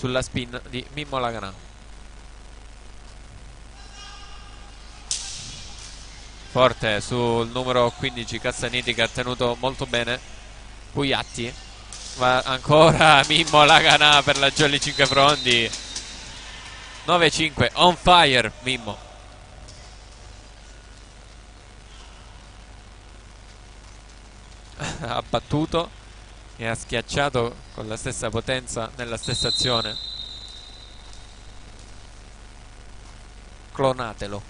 sulla spin di Mimmo Laganà. Forte sul numero 15 Cassaniti, che ha tenuto molto bene Pugliatti. Ma ancora Mimmo Laganà per la Jolly 5 Frondi. 9-5, on fire Mimmo. Ha battuto e ha schiacciato con la stessa potenza nella stessa azione. Clonatelo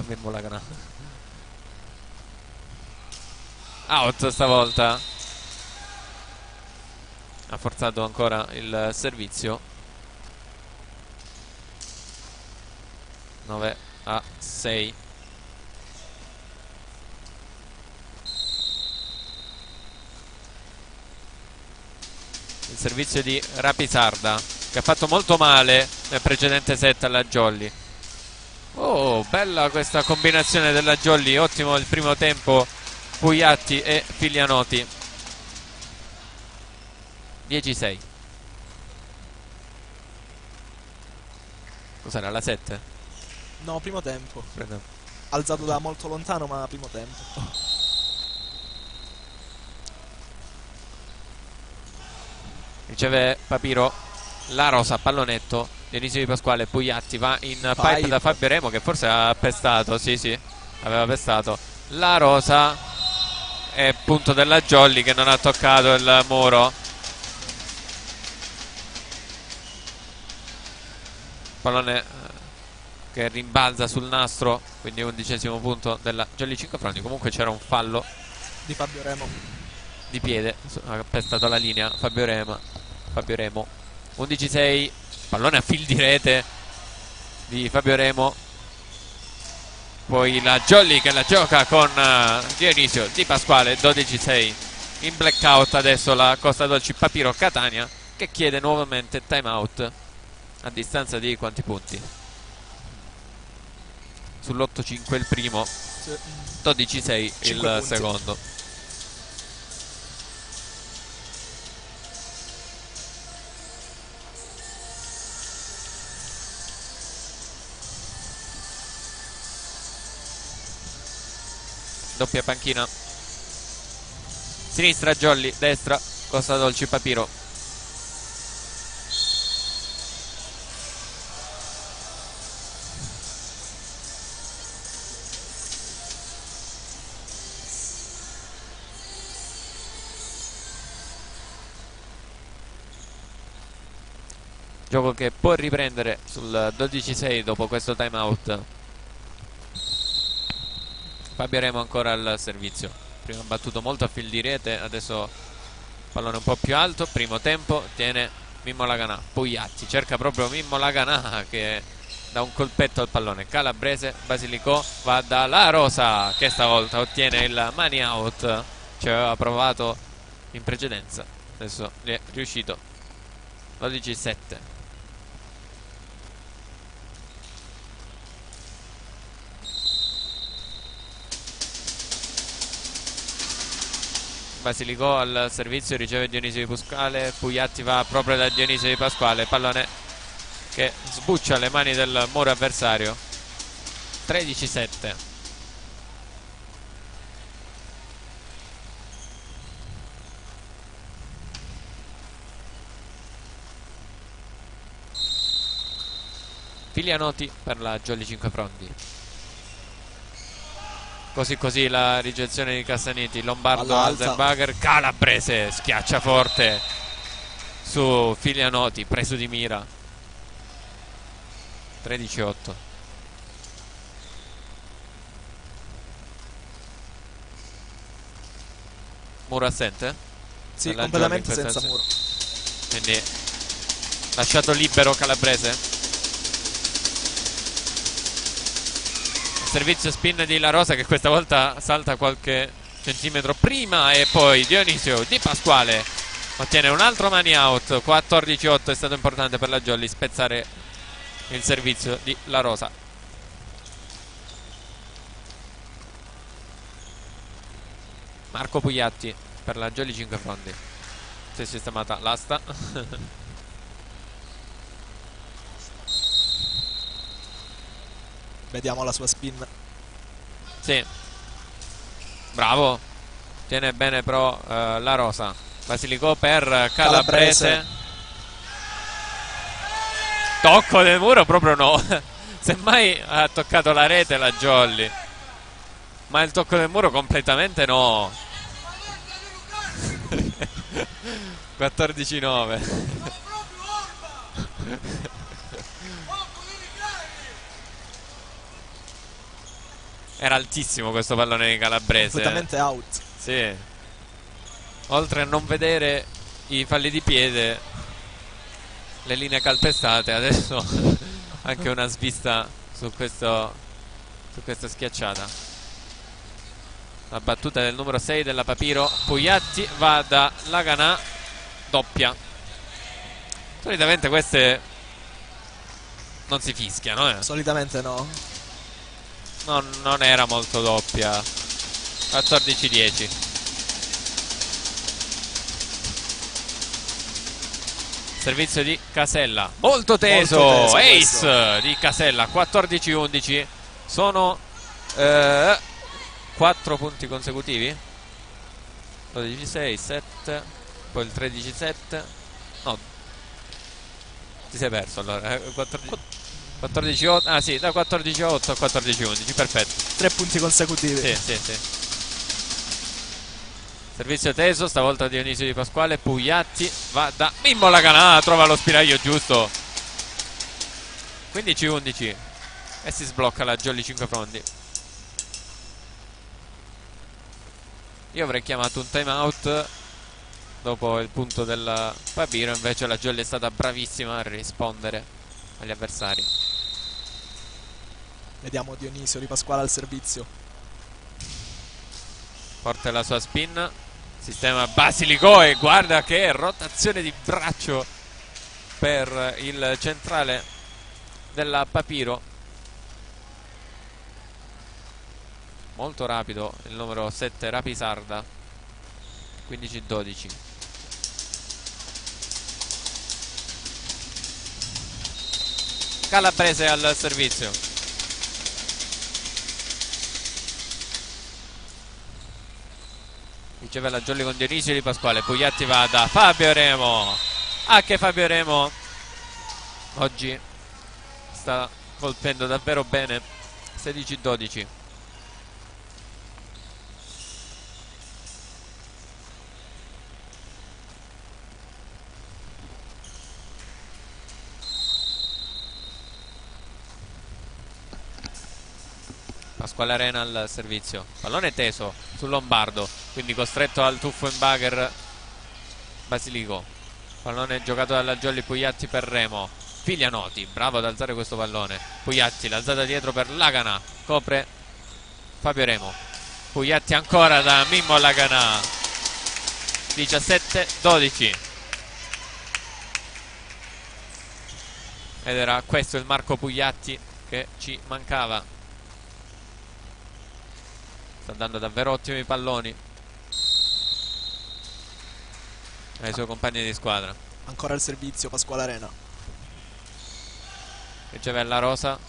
Mimmo Laganà. Out stavolta. Ha forzato ancora il servizio. 9-6. Il servizio di Rapisarda, che ha fatto molto male nel precedente set alla Jolly. Oh, bella questa combinazione della Jolly. Ottimo il primo tempo Pugliatti e Figlianotti. 10-6. Cos'era, la 7? No, primo tempo. Prendo. Alzato da molto lontano, ma primo tempo. Riceve Papiro, la rosa, pallonetto. Dionisio Di Pasquale, Pugliatti va in pipe da Fabio Remo, che forse ha pestato. Sì, sì, aveva pestato. La rosa è punto della Jolly, che non ha toccato il muro. Pallone che rimbalza sul nastro, quindi 11° punto della Jolly 5 Frondi. Comunque c'era un fallo di Fabio Remo di piede, ha pestato la linea Fabio Remo. 11-6, pallone a fil di rete di Fabio Remo. Poi la Jolly che la gioca con Dionisio Di Pasquale. 12-6 in blackout adesso la Costa Dolci Papiro Catania, che chiede nuovamente time out a distanza di quanti punti? Sull'8-5 il primo, 12-6 il punti. secondo. Doppia panchina, sinistra Jolly, destra Costa Dolci Papiro. Gioco che può riprendere sul 12-6 dopo questo time out. Fabio Remo ancora al servizio. Prima ha battuto molto a fil di rete, adesso pallone un po' più alto. Primo tempo, tiene Mimmo Laganà. Pugliatti cerca proprio Mimmo Laganà, che dà un colpetto al pallone. Calabrese, Basilicò va da La Rosa, che stavolta ottiene il money out. Ci aveva provato in precedenza, adesso gli è riuscito. 12-7. Basilicò al servizio, riceve Dionisio Di Pasquale. Pugliatti va proprio da Dionisio Di Pasquale, pallone che sbuccia le mani del muro avversario. 13-7. Filianoti per la Jolly 5 Frondi. Così la ricezione di Cassaniti. Lombardo, Alzenbacher, Calabrese schiaccia forte su Filianoti, preso di mira. 13-8. Muro assente? Sì, completamente senza muro. Quindi lasciato libero Calabrese. Servizio spin di La Rosa, che questa volta salta qualche centimetro prima, e poi Dionisio Di Pasquale ottiene un altro money out. 14-8. È stato importante per la Jolly spezzare il servizio di La Rosa. Marco Pugliatti per la Jolly 5 Frondi. Si è sistemata l'asta. Vediamo la sua spin. Sì, bravo. Tiene bene però La Rosa. Basilicò per Calabrese. Tocco del muro proprio no. Semmai ha toccato la rete la Jolly, ma il tocco del muro completamente no. 14-9. Era altissimo questo pallone di Calabrese. Completamente out. Sì. Oltre a non vedere i falli di piede, le linee calpestate, adesso anche una svista su questa schiacciata. La battuta del numero 6 della Papiro. Pugliatti va da Laganà, doppia. Solitamente queste non si fischiano, Solitamente no. Non era molto doppia. 14-10. Servizio di Casella, molto teso, ace questo di Casella. 14-11. Sono 4 punti consecutivi. 12-6, 7, poi il 13-7. No, ti sei perso allora. 14-8. Ah sì, da 14-8 a 14-11, perfetto. 3 punti consecutivi. Sì. Servizio teso, stavolta Dionisio Di Pasquale. Pugliatti va da Mimmo Laganà, trova lo spiraglio giusto. 15-11 e si sblocca la Jolly 5 Frondi. Io avrei chiamato un time out dopo il punto del Papiro, invece la Jolly è stata bravissima a rispondere agli avversari. Vediamo Dionisio Di Pasquale al servizio. Forte la sua spin. Sistema Basilicò e guarda che rotazione di braccio per il centrale della Papiro. Molto rapido il numero 7 Rapisarda. 15-12. Calabrese al servizio. Riceve la Jolly con Dionisio Di Pasquale. Pugliatti va da Fabio Remo. Che Fabio Remo oggi sta colpendo davvero bene. 16-12. Pasquale Arena al servizio. Pallone teso sul Lombardo, quindi costretto al tuffo in bugger Basilicò. Pallone giocato dalla Jolly. Pugliatti per Remo. Filianoti, bravo ad alzare questo pallone. Pugliatti, l'alzata dietro per Laganà, copre Fabio Remo. Pugliatti ancora da Mimmo Laganà. 17-12. Ed era questo il Marco Pugliatti che ci mancava. Sta dando davvero ottimi palloni ai suoi compagni di squadra. Ancora il servizio Pasquale Arena. Riceve La Rosa.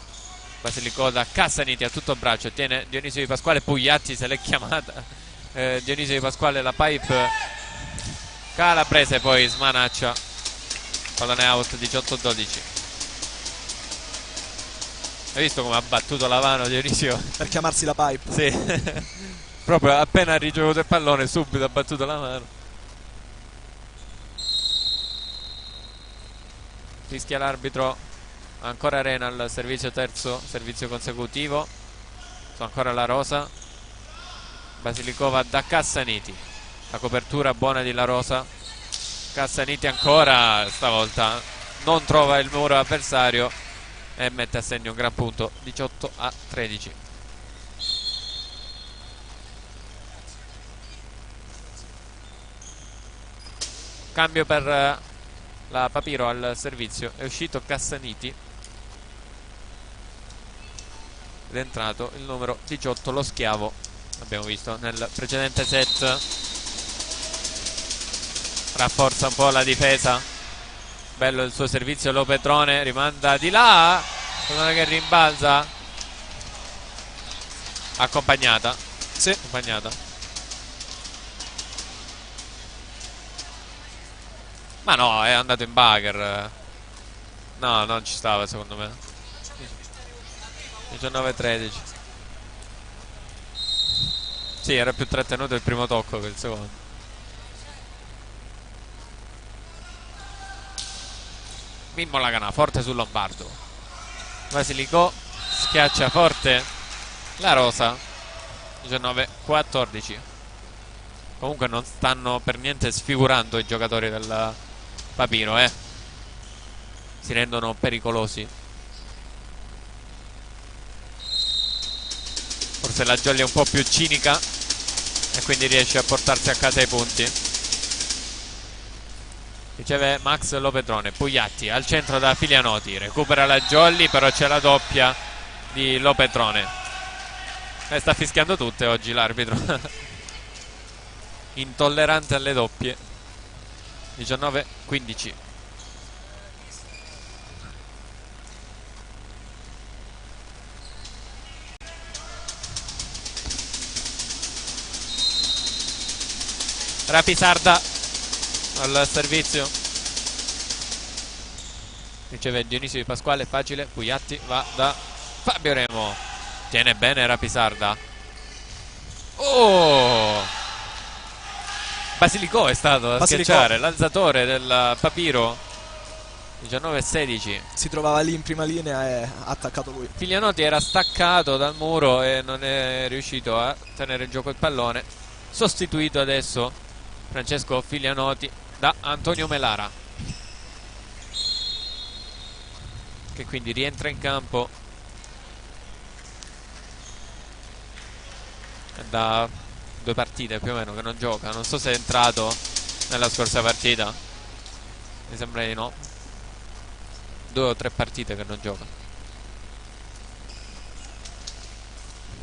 Basilicò da Cassaniti a tutto braccio. Tiene Dionisio Di Pasquale. Pugliatti se l'è chiamata. Dionisio Di Pasquale la pipe. Calabrese poi smanaccia. Pallone out. 18-12. Hai visto come ha battuto la mano Dionisio? Per chiamarsi la pipe. Sì. Proprio appena ha ricevuto il pallone subito ha battuto la mano. Fischia l'arbitro. Ancora Arena al servizio terzo, servizio consecutivo. Ancora la rosa. Basilikova da Cassaniti. La copertura buona di La Rosa. Cassaniti ancora stavolta non trova il muro avversario e mette a segno un gran punto, 18-13. Cambio per la Papiro al servizio, è uscito Cassaniti ed è entrato il numero 18, lo Schiavo. Abbiamo visto nel precedente set, rafforza un po' la difesa. Bello il suo servizio, Lo Petrone rimanda di là, pallone che rimbalza, accompagnata. Sì. Accompagnata. Ma no, è andato in bugger. No, non ci stava secondo me. 19-13. Sì, era più trattenuto il primo tocco che il secondo. Mimmo Laganà, forte sul Lombardo. Basilikò schiaccia forte La Rosa. 19-14. Comunque non stanno per niente sfigurando i giocatori del Papiro, si rendono pericolosi. Forse la Jolly è un po' più cinica e quindi riesce a portarsi a casa i punti. Riceve Max Lo Petrone, Pugliatti al centro da Filianoti, recupera la Jolly, però c'è la doppia di Lo Petrone. Sta fischiando tutte oggi l'arbitro. Intollerante alle doppie. 19-15. Rapisarda al servizio, riceve Dionisio Di Pasquale, facile, Pugliatti va da Fabio Remo, tiene bene Rapisarda. Oh, Basilikò è stato a schiacciare l'alzatore del Papiro. 19-16. Si trovava lì in prima linea e ha attaccato lui. Filianoti era staccato dal muro e non è riuscito a tenere in gioco il pallone. Sostituito adesso Francesco Filianoti da Antonio Melara, che quindi rientra in campo da 2 partite più o meno che non gioca. Non so se è entrato nella scorsa partita, mi sembra di no. 2 o 3 partite che non gioca.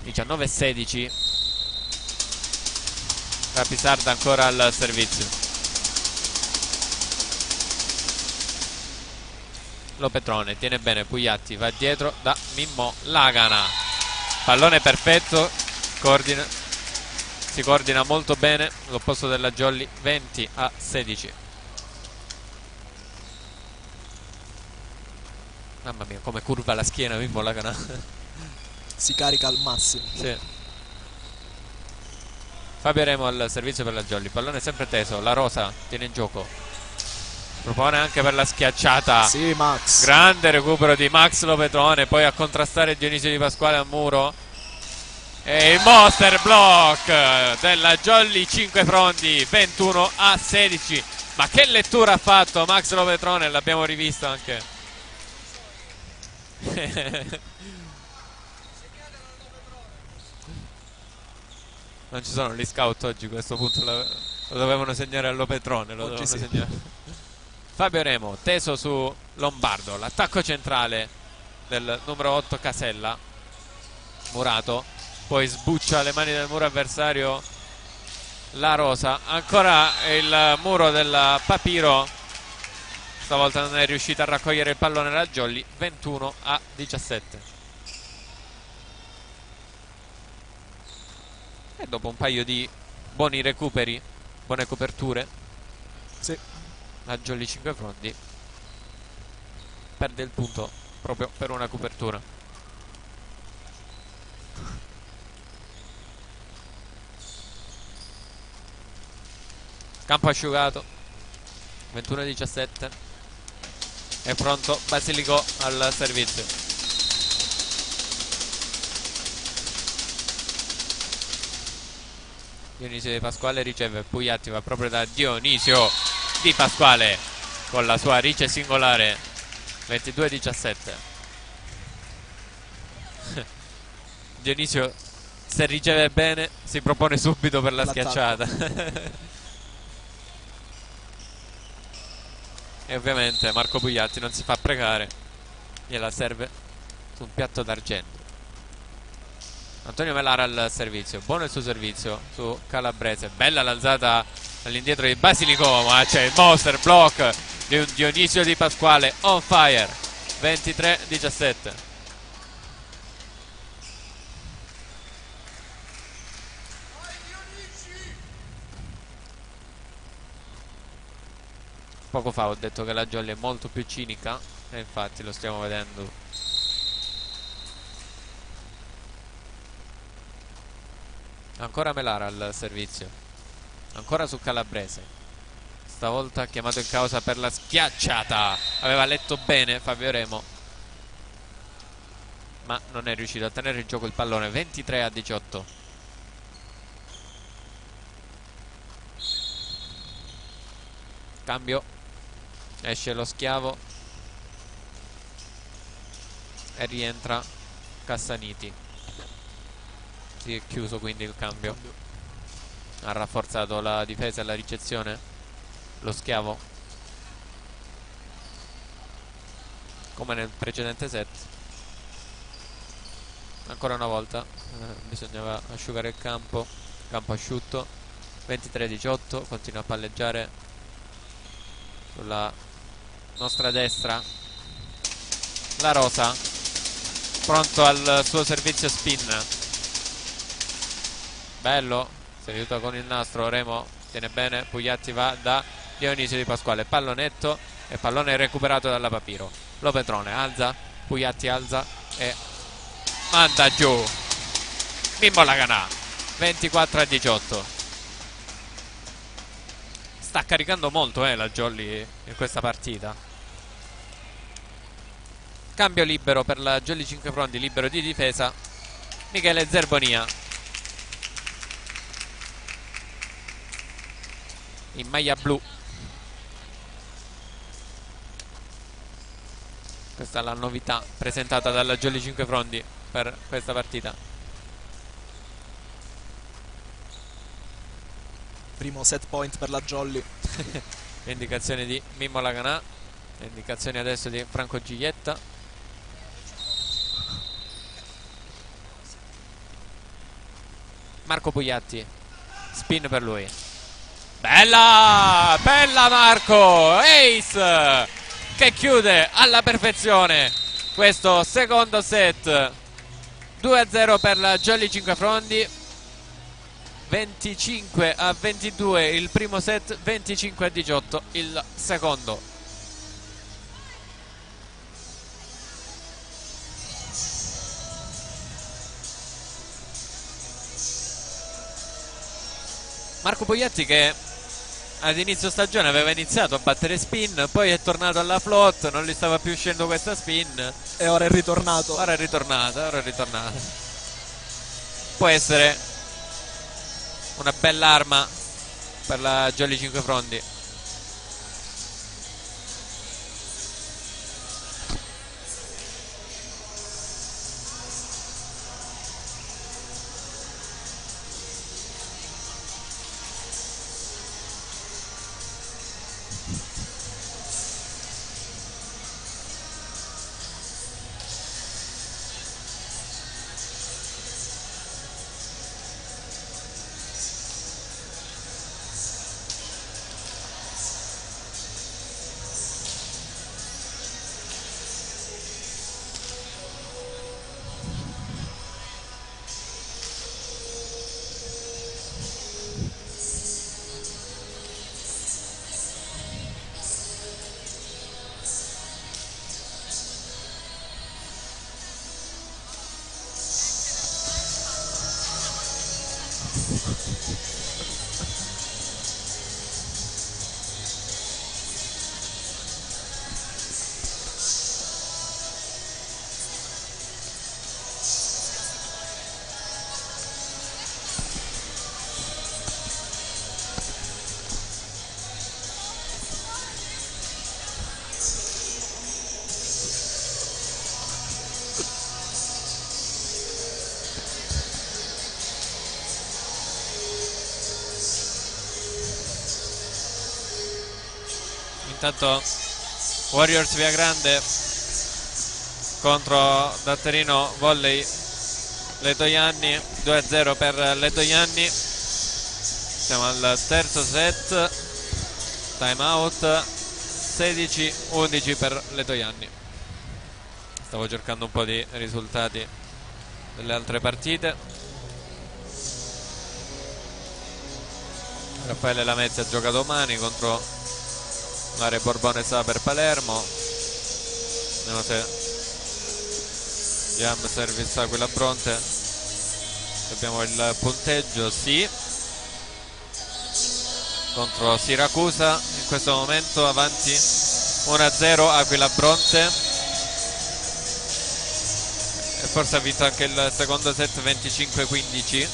19-16. Rapisarda ancora al servizio. Lo Petrone tiene bene Pugliatti, va dietro da Mimmo Lagana. Pallone perfetto, si coordina molto bene l'opposto della Jolly. 20-16. Mamma mia, come curva la schiena Mimmo Lagana. Si carica al massimo. Sì. Fabio Remo al servizio per la Jolly, pallone sempre teso, La Rosa tiene in gioco, propone anche per la schiacciata. Sì, Max. Grande recupero di Max Lo Petrone, poi a contrastare Dionisio Di Pasquale al muro. E il monster block della Jolly 5 Frondi, 21-16. Ma che lettura ha fatto Max Lo Petrone, l'abbiamo rivisto anche. Non ci sono gli scout oggi, a questo punto lo dovevano segnare a Lo Petrone, lo dovevano segnare. Fabio Remo teso su Lombardo, l'attacco centrale del numero 8 Casella. Murato, poi sbuccia le mani del muro avversario La Rosa. Ancora il muro del Papiro, stavolta non è riuscita a raccogliere il pallone la Jolly. 21-17. E dopo un paio di buoni recuperi, buone coperture, sì, la Jolly 5 Frondi perde il punto proprio per una copertura. Campo asciugato. 21-17. È pronto Basilico al servizio. Dionisio Di Pasquale riceve, Pugliatti va proprio da Dionisio Di Pasquale con la sua rice singolare. 22-17. Dionisio, se riceve bene, si propone subito per la schiacciata. E ovviamente Marco Pugliatti non si fa pregare, gliela serve su un piatto d'argento. Antonio Melara al servizio, buono il suo servizio su Calabrese, bella l'alzata all'indietro di Basilico, ma c'è il monster block di un Dionisio Di Pasquale on fire. 23-17. Poco fa ho detto che la Jolly è molto più cinica e infatti lo stiamo vedendo. Ancora Melara al servizio, ancora su Calabrese, stavolta chiamato in causa per la schiacciata. Aveva letto bene Fabio Remo, ma non è riuscito a tenere in gioco il pallone. 23-18. Cambio, esce lo Schiavo e rientra Cassaniti. Si è chiuso quindi il cambio. Ha rafforzato la difesa e la ricezione lo Schiavo, come nel precedente set. Ancora una volta bisognava asciugare il campo. Campo asciutto. 23-18. Continua a palleggiare sulla nostra destra La Rosa, pronto al suo servizio spin. Bello, si aiuta con il nastro. Remo tiene bene, Pugliatti va da Dionisio Di Pasquale, pallonetto e pallone recuperato dalla Papiro. Lo Petrone alza, Pugliatti alza e manda giù Mimmo Laganà. 24-18. Sta caricando molto la Jolly in questa partita. Cambio libero per la Jolly 5 Frondi, libero di difesa Michele Zerbonia. In maglia blu. Questa è la novità presentata dalla Jolly 5 Frondi per questa partita. Primo set point per la Jolly. Indicazioni di Mimmo Laganà, indicazioni adesso di Franco Giglietta. Marco Pugliatti, spin per lui. Bella, bella Marco, ace che chiude alla perfezione questo secondo set. 2-0 per la Jolly 5 Frondi. 25-22 il primo set, 25-18 il secondo. Marco Pugliatti che ad inizio stagione aveva iniziato a battere spin, poi è tornato alla float, non gli stava più uscendo questa spin e ora è ritornato. Ora è ritornata. Può essere una bella arma per la Jolly 5 Frondi. Intanto Warriors Via Grande contro Datterino Volley Letojanni, 2-0 per Letojanni. Siamo al terzo set, time out, 16-11 per Letojanni. Stavo cercando un po' di risultati delle altre partite. Raffaele Lamezzi gioca domani contro l'Area Borbone Saper Palermo. Vediamo se Jam Service Aquila Bronte, abbiamo il punteggio, sì, contro Siracusa in questo momento avanti 1-0 Aquila Bronte, e forse ha vinto anche il secondo set 25-15.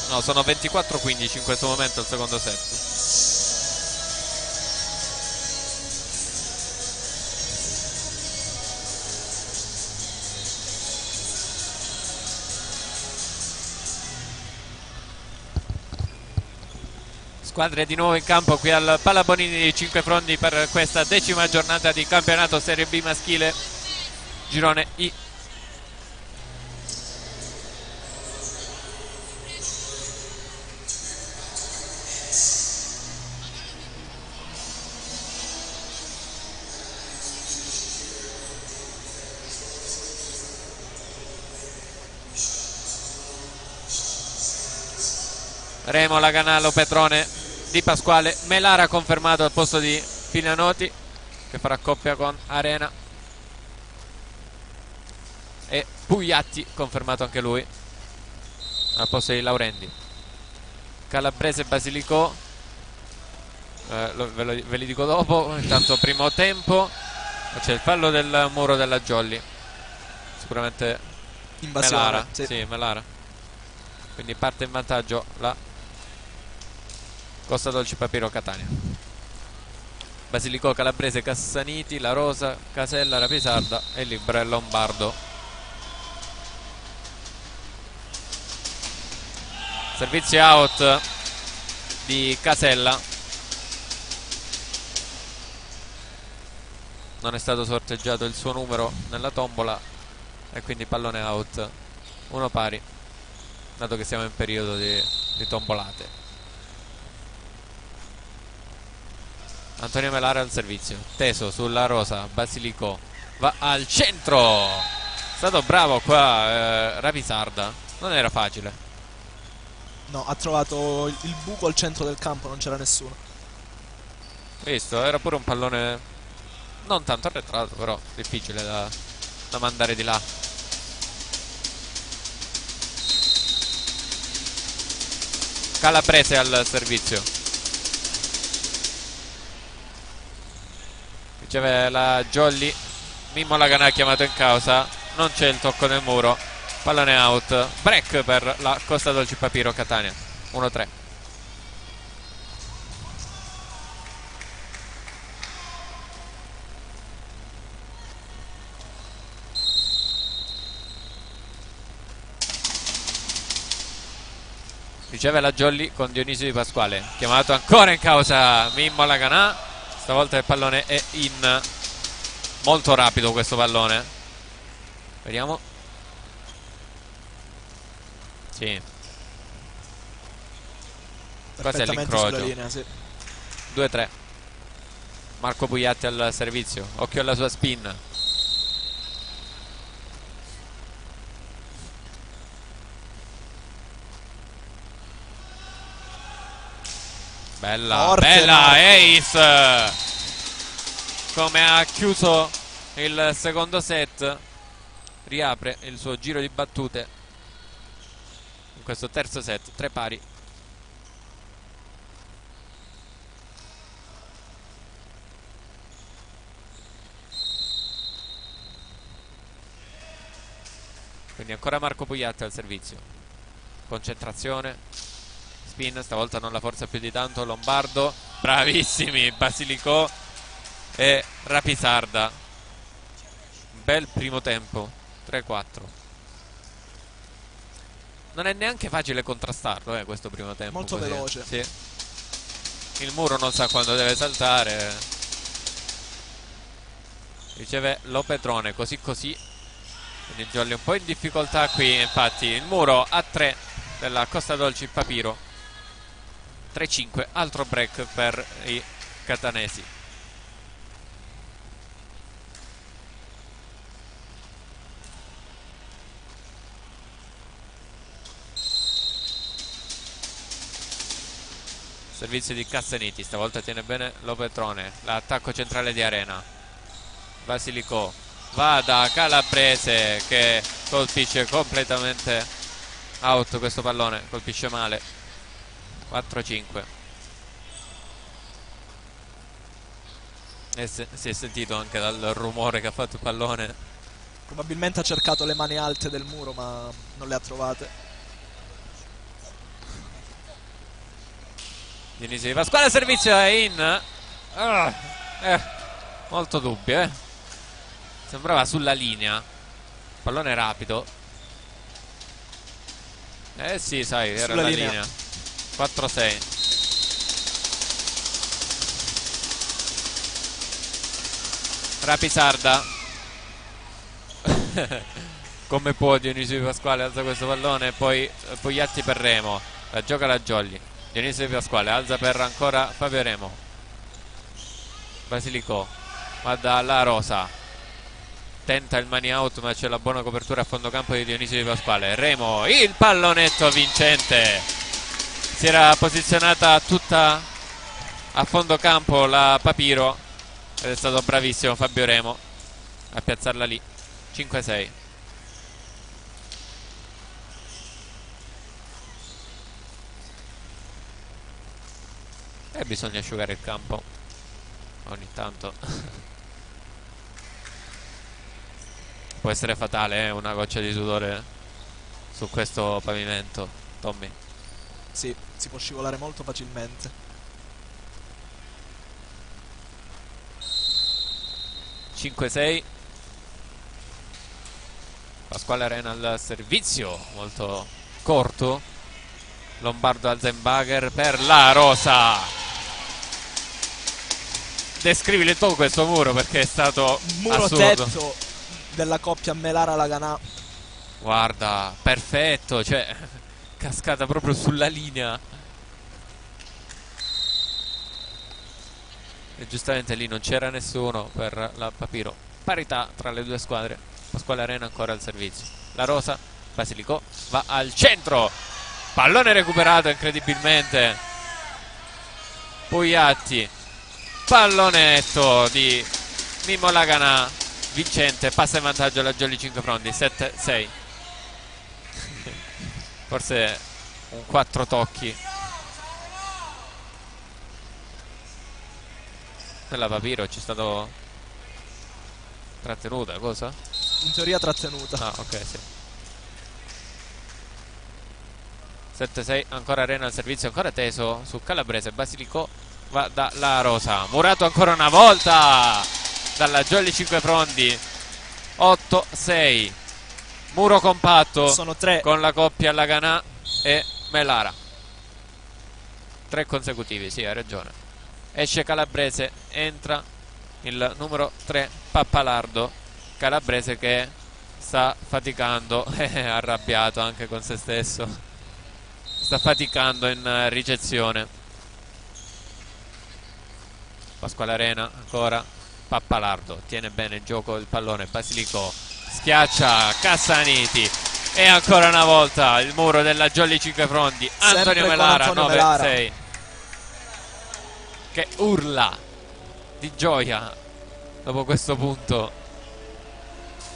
No, sono 24-15 in questo momento il secondo set. Squadre di nuovo in campo qui al Palabonini di Cinquefrondi per questa 10ª giornata di campionato Serie B maschile, girone I. Remo, Laganalo, Petrone, Di Pasquale, Melara confermato al posto di Pignanoti che farà coppia con Arena, e Pugliatti confermato anche lui al posto di Laurendi. Calabrese, Basilicò, ve li dico dopo. Intanto primo tempo, c'è il fallo del muro della Jolly, sicuramente Invasione, Melara, sì. sì, Melara, quindi parte in vantaggio la Costa Dolci Papiro Catania. Basilicò, Calabrese, Cassaniti, La Rosa, Casella, Rapisarda e Libra e Lombardo. Servizio out di Casella, non è stato sorteggiato il suo numero nella tombola e quindi pallone out, uno pari, dato che siamo in periodo di tombolate. Antonio Melara al servizio, teso sulla Rosa, Basilicò va al centro, è stato bravo qua Rapisarda, non era facile. No, ha trovato il buco al centro del campo, non c'era nessuno. Visto, era pure un pallone non tanto arretrato, però difficile da mandare di là. Calabrese al servizio, riceve la Jolly, Mimmo Laganà chiamato in causa, non c'è il tocco nel muro, pallone out, break per la Costa Dolci Papiro Catania, 1-3. Riceve la Jolly con Dionisio Di Pasquale, chiamato ancora in causa Mimmo Laganà. Stavolta il pallone è in, molto rapido questo pallone, vediamo, sì, quasi all'incrocio, sì. 2-3. Marco Pugliatti al servizio, occhio alla sua spin, bella, forte, bella Marco. ace, come ha chiuso il secondo set, riapre il suo giro di battute in questo terzo set, 3 pari. Quindi ancora Marco Pugliatti al servizio, concentrazione, spin, stavolta non la forza più di tanto Lombardo, bravissimi Basilicò e Rapisarda, bel primo tempo, 3-4. Non è neanche facile contrastarlo questo primo tempo, molto così. veloce. Sì. il muro non sa quando deve saltare. Riceve Lopetrone, così così. Quindi Jolly un po' in difficoltà qui. Infatti il muro a 3 della Costa Dolci Papiro. 3-5, altro break per i catanesi. Servizio di Cassaniti, stavolta tiene bene Lopetrone. L'attacco centrale di Arena. Basilicò va da Calabrese che colpisce completamente out questo pallone, colpisce male. 4-5. E si è sentito anche dal rumore che ha fatto il pallone. Probabilmente ha cercato le mani alte del muro ma non le ha trovate. Dionisio Di Pasquale, servizio è in. Molto dubbio, sembrava sulla linea. Pallone rapido. Sì, sai, era sulla la linea. 4-6. Rapisarda. Come può Dionisio Di Pasquale, alza questo pallone. Poi Pugliatti per Remo. La gioca la Jolly. Dionisio Di Pasquale alza per ancora Fabio Remo. Basilicò va da La Rosa, tenta il money out ma c'è la buona copertura a fondo campo di Dionisio Di Pasquale. Remo, il pallonetto vincente. Si era posizionata tutta a fondo campo la Papiro ed è stato bravissimo Fabio Remo a piazzarla lì. 5-6. E bisogna asciugare il campo ogni tanto. Può essere fatale, una goccia di sudore su questo pavimento, Tommy. Sì, si può scivolare molto facilmente. 5-6. Pasquale Arena al servizio, molto corto. Lombardo Alzenbacher per La Rosa. Descrivili tu questo muro perché è stato muro assurdo. Tetto della coppia Melara-Laganà. Guarda, perfetto, cioè cascata proprio sulla linea. E giustamente lì non c'era nessuno per la Papiro. Parità tra le due squadre. Pasquale Arena ancora al servizio. La Rosa, Basilicò va al centro. Pallone recuperato incredibilmente. Pugliatti. Pallonetto di Mimmo Laganà. Vincente, passa in vantaggio la Jolly 5 Frondi. 7-6. Forse un 4 tocchi nella Papiro. C'è stato trattenuta, cosa? In teoria trattenuta. Ah, ok, sì. 7-6, ancora Arena al servizio, ancora teso su Calabrese. Basilicò va da La Rosa. Murato ancora una volta dalla Jolly 5 Frondi. 8-6. Muro compatto. Sono 3 con la coppia Laganà e Melara. 3 consecutivi, sì, hai ragione. Esce Calabrese, entra il numero 3 Pappalardo. Calabrese che sta faticando, è arrabbiato anche con se stesso, sta faticando in ricezione. Pasquale Arena ancora. Pappalardo tiene bene in gioco il pallone. Basilicò schiaccia Cassaniti e ancora una volta il muro della Jolly 5 Frondi. Antonio Melara 9-6 che urla di gioia dopo questo punto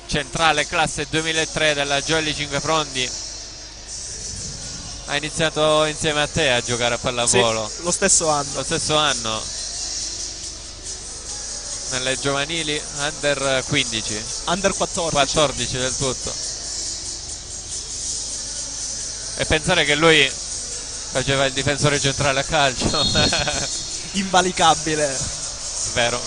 centrale classe 2003 della Jolly 5 Frondi. Ha iniziato insieme a te a giocare a pallavolo. Sì, lo stesso anno nelle giovanili under 15, under 14 del tutto. E pensare che lui faceva il difensore centrale a calcio. invalicabile. Vero.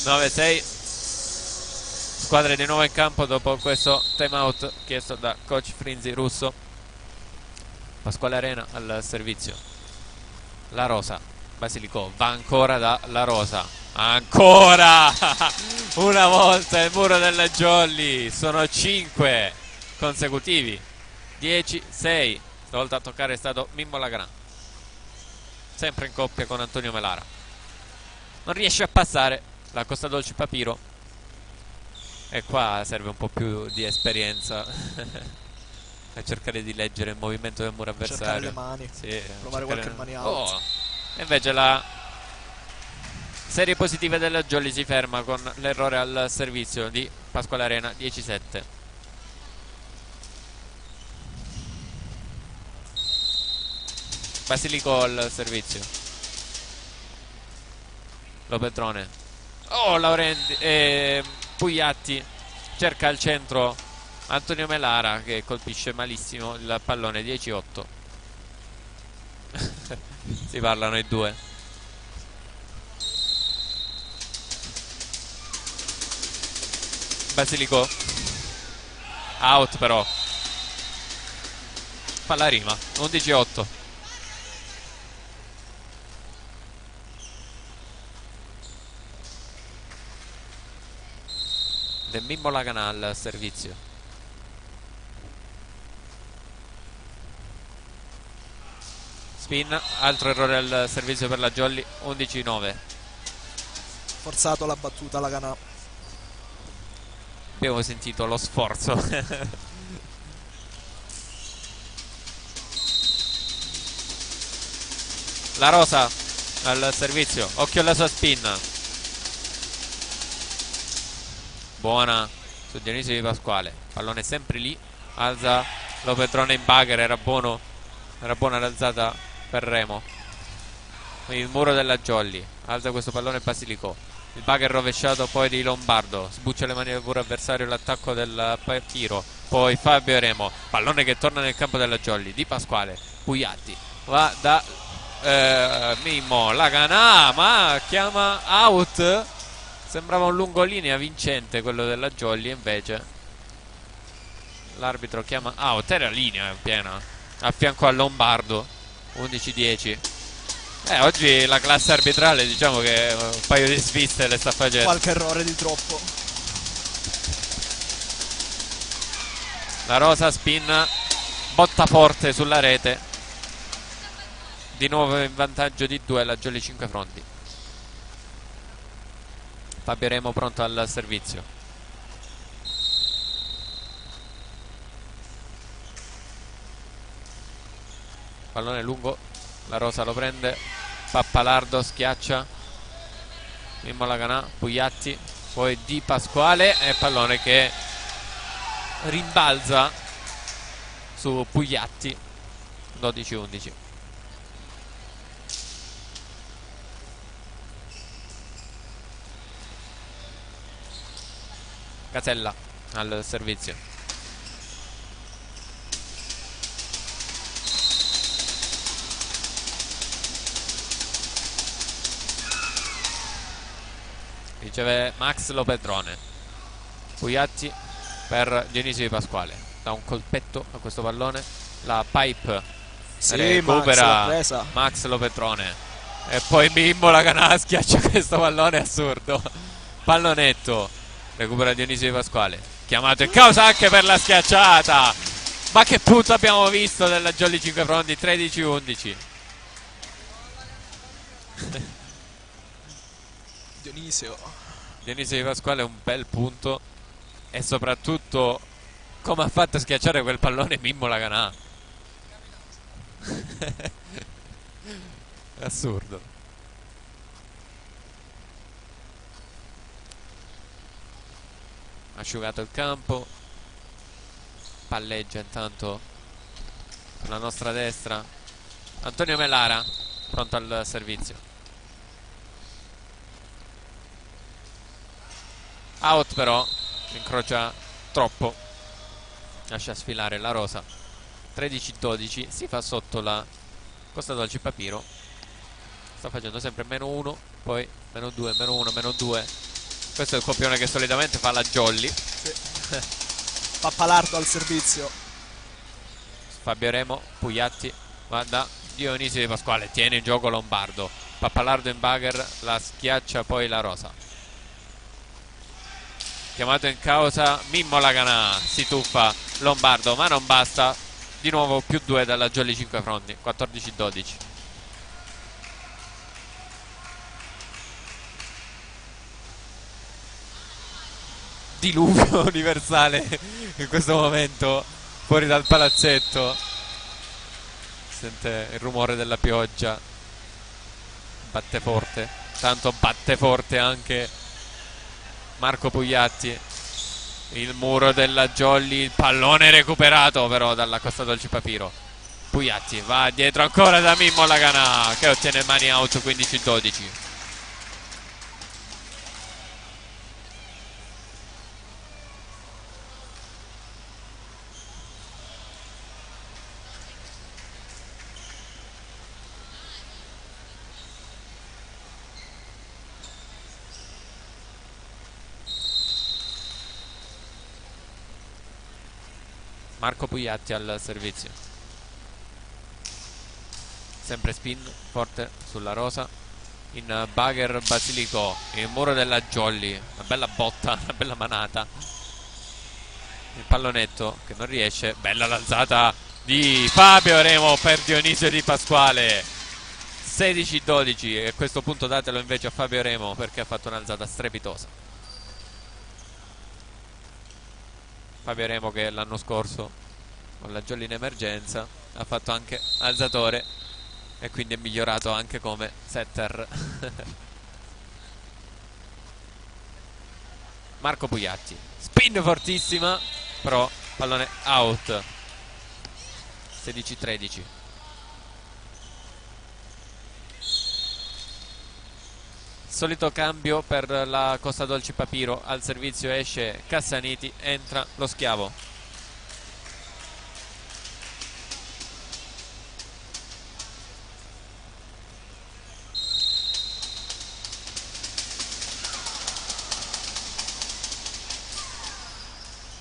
9-6. Squadre di nuovo in campo dopo questo time out chiesto da coach Frinzi Russo. Pasquale Arena al servizio. La Rosa, Basilicò va ancora da La Rosa, ancora una volta il muro della Jolly. Sono 5 consecutivi, 10-6. Stavolta a toccare è stato Mimmo Laganà, sempre in coppia con Antonio Melara. Non riesce a passare la Costa Dolce Papiro, e qua serve un po' più di esperienza a cercare di leggere il movimento del muro avversario, cercare le mani, sì, provare qualche mani out. Oh. E invece la serie positiva della Jolly si ferma con l'errore al servizio di Pasquale Arena, 10-7. Basilicò al servizio. Lopetrone. Oh, Laurendi, Pugliatti cerca al centro Antonio Melara che colpisce malissimo il pallone, 10-8. Si parlano i due. Basilicò out, però palla rima, 11-8. del Mimmo Laganà al servizio. Spin, altro errore al servizio per la Jolly, 11-9. Forzato la battuta Laganà. Abbiamo sentito lo sforzo. La Rosa al servizio, occhio alla sua spin. Buona su Dionisio Di Pasquale, pallone sempre lì, alza Lopetrone in bugger, era buona l'alzata per Remo. Il muro della Jolly, alza questo pallone Basilicò, il bugger rovesciato poi di Lombardo, sbuccia le mani del muro avversario, l'attacco del Papiro, poi Fabio Remo, pallone che torna nel campo della Jolly, Di Pasquale, Pugliatti, va da Mimmo Laganà, ma chiama out. Sembrava un lungolinea vincente quello della Jolly, invece l'arbitro chiama out. Era linea in piena a fianco a Lombardo, 11-10. Oggi la classe arbitrale, diciamo che un paio di sviste le sta facendo. Qualche errore di troppo. La Rosa spin, botta forte sulla rete, di nuovo in vantaggio di 2 la Jolly 5 fronti. Fabio Remo pronto al servizio. Pallone lungo, la Rosa lo prende, Pappalardo schiaccia, Mimmo Laganà, Pugliatti, poi Di Pasquale e pallone che rimbalza su Pugliatti, 12-11. Casella al servizio. Riceve Max Lopetrone. Pugliatti per Dionisio Di Pasquale. Da un colpetto a questo pallone. La pipe recupera Max Lopetrone. E poi Mimmo Laganà schiaccia questo pallone assurdo. Pallonetto. Recupera Dionisio Di Pasquale, chiamato in causa anche per la schiacciata. Ma che punto abbiamo visto della Jolly 5 fronti, 13-11. Dionisio Di Pasquale un bel punto, e soprattutto come ha fatto a schiacciare quel pallone Mimmo Laganà. Assurdo. Asciugato il campo, palleggia intanto sulla nostra destra Antonio Melara, pronto al servizio. Out, però incrocia troppo, lascia sfilare la Rosa. 13-12, si fa sotto la Costa Dolce Papiro, sta facendo sempre -1, poi -2, -1, -2. Questo è il copione che solitamente fa la Jolly. Sì. Pappalardo al servizio. Fabio Remo, Pugliatti va da Dionisio Di Pasquale, tiene in gioco Lombardo. Pappalardo in bugger, la schiaccia poi la Rosa. Chiamato in causa Mimmo Laganà, si tuffa Lombardo, ma non basta. Di nuovo più 2 dalla Jolly 5 Frondi, 14-12. Diluvio universale in questo momento fuori dal palazzetto. Sente il rumore della pioggia, batte forte, tanto batte forte anche Marco Pugliatti. Il muro della Jolly, il pallone recuperato però dalla Costa Dolci Papiro. Pugliatti va dietro ancora da Mimmo Laganà che ottiene mani out, 15-12. Marco Pugliatti al servizio, sempre spin forte sulla Rosa, in bugger Basilico, il muro della Jolly, una bella botta, una bella manata, il pallonetto che non riesce, bella l'alzata di Fabio Remo per Dionisio Di Pasquale, 16-12, e a questo punto datelo invece a Fabio Remo perché ha fatto un'alzata strepitosa. Fabio Remo che l'anno scorso con la Jolly in emergenza ha fatto anche alzatore e quindi è migliorato anche come setter. Marco Pugliatti, spin fortissima, però pallone out, 16-13. Solito cambio per la Costa Dolci Papiro, al servizio esce Cassaniti, entra lo Schiavo.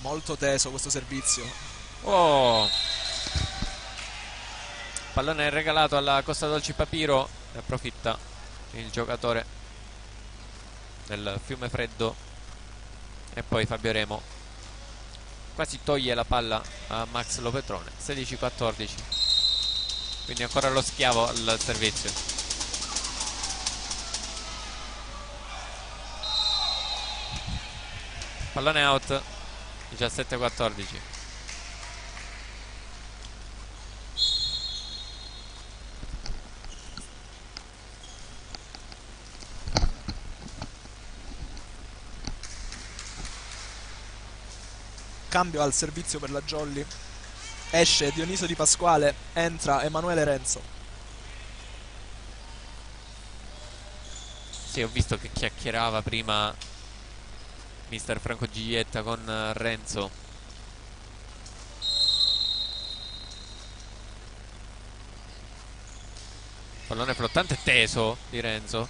Molto teso questo servizio. Oh, pallone regalato alla Costa Dolci Papiro, ne approfitta il giocatore del Fiume Freddo e poi Fabio Remo quasi toglie la palla a Max Lopetrone, 16-14, quindi ancora lo Schiavo al servizio. Pallone out, 17-14. Cambio al servizio per la Jolly. Esce Dionisio Di Pasquale, entra Emanuele Renzo. Sì, ho visto che chiacchierava prima mister Franco Giglietta con Renzo. Pallone flottante teso di Renzo,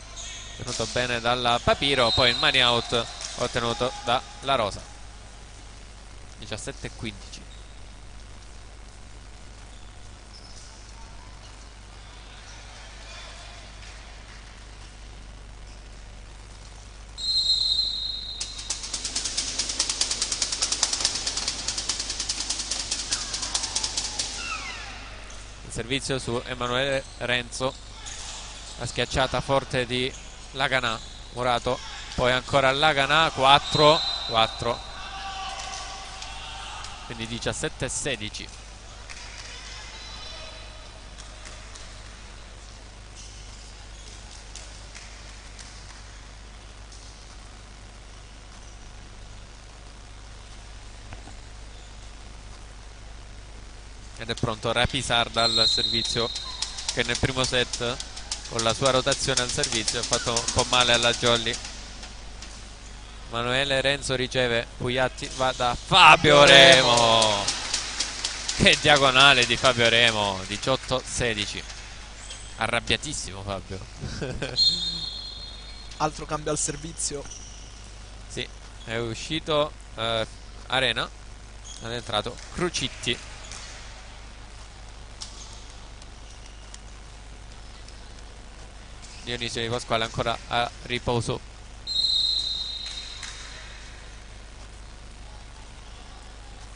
tenuto bene dalla Papiro, poi il money out ottenuto dalla Rosa, 17-15. Servizio su Emanuele Renzo, la schiacciata forte di Laganà, Murato, poi ancora Laganà, 4, quindi 17-16. Ed è pronto Rapisar dal servizio, che nel primo set con la sua rotazione al servizio ha fatto un po' male alla Jolly. Emanuele Renzo riceve, Pugliatti va da Fabio Remo, che diagonale di Fabio Remo, 18-16, arrabbiatissimo Fabio. Altro cambio al servizio. È uscito Arena, è entrato Crucitti. Dionisio Di Pasquale ancora a riposo.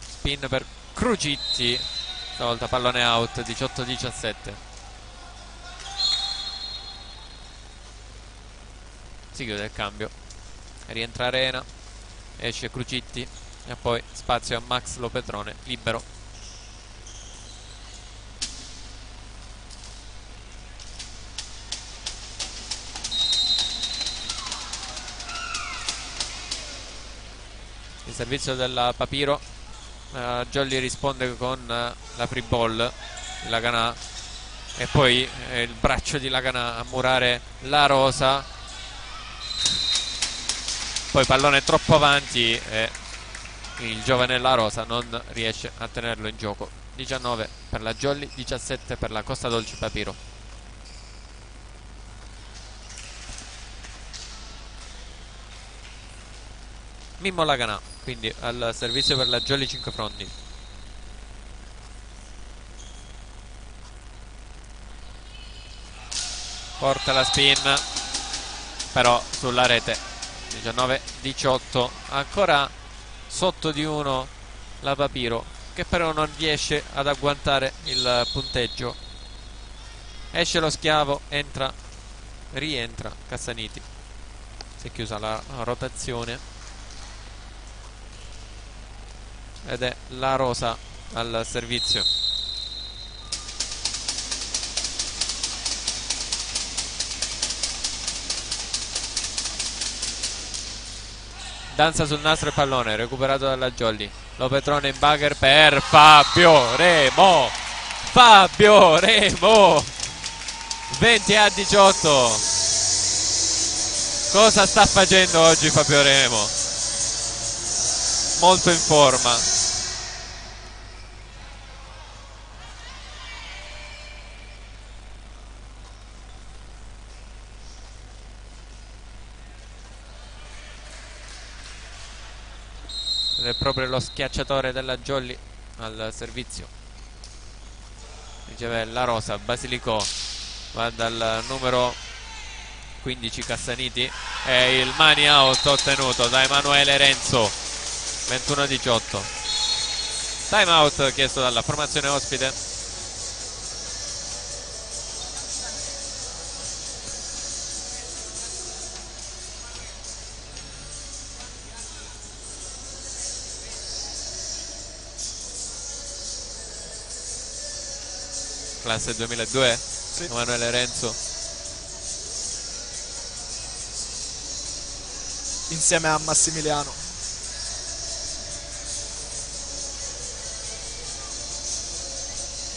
Spin per Crucitti, stavolta pallone out, 18-17. Si chiude il cambio, rientra Arena, esce Crucitti e poi spazio a Max Lopetrone libero. Il servizio della Papiro, Jolly risponde con la free ball di Laganà e poi il braccio di Laganà a murare La Rosa, poi pallone troppo avanti e il giovane La Rosa non riesce a tenerlo in gioco. 19 per la Jolly, 17 per la Costa Dolce Papiro. Mimmo Laganà quindi al servizio per la Jolly Cinquefrondi. Porta la spin, però sulla rete. 19-18, ancora sotto di 1 la Papiro, che però non riesce ad agguantare il punteggio. Esce lo Schiavo, entra, rientra Cassaniti. Si è chiusa la rotazione ed è La Rosa al servizio. Danza sul nastro e pallone recuperato dalla Jolly. Lopetrone in bugger per Fabio Remo. 20-18. Cosa sta facendo oggi Fabio Remo? Molto in forma. Ed è proprio lo schiacciatore della Jolly al servizio. Riceve La Rosa, Basilicò, va dal numero 15 Cassaniti e il money out ottenuto da Emanuele Renzo. 21-18. Time out chiesto dalla formazione ospite. Classe 2002, sì. Emanuele Renzo insieme a Massimiliano.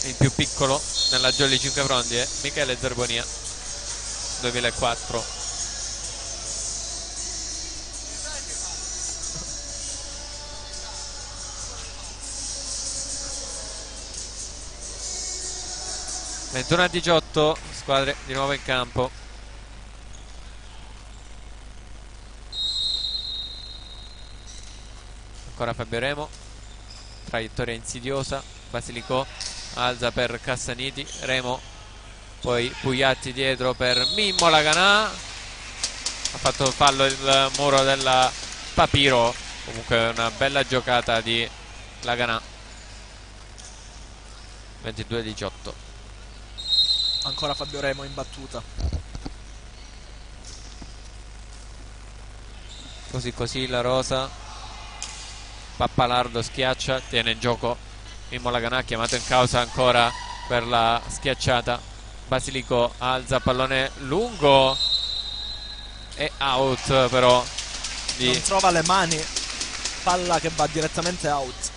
Il più piccolo nella Jolly Cinquefrondi è Michele Zerbonia, 2004. Ventuno a 18, squadre di nuovo in campo. Ancora Fabio Remo, traiettoria insidiosa, Basilicò alza per Cassaniti, Remo, poi Pugliatti dietro per Mimmo Laganà, ha fatto fallo il muro della Papiro, comunque una bella giocata di Laganà. 22-18. Ancora Fabio Remo in battuta. Così La Rosa, Pappalardo schiaccia, tiene in gioco Mimmo Laganà, chiamato in causa ancora per la schiacciata. Basilicò alza pallone lungo e out però non trova le mani, palla che va direttamente out.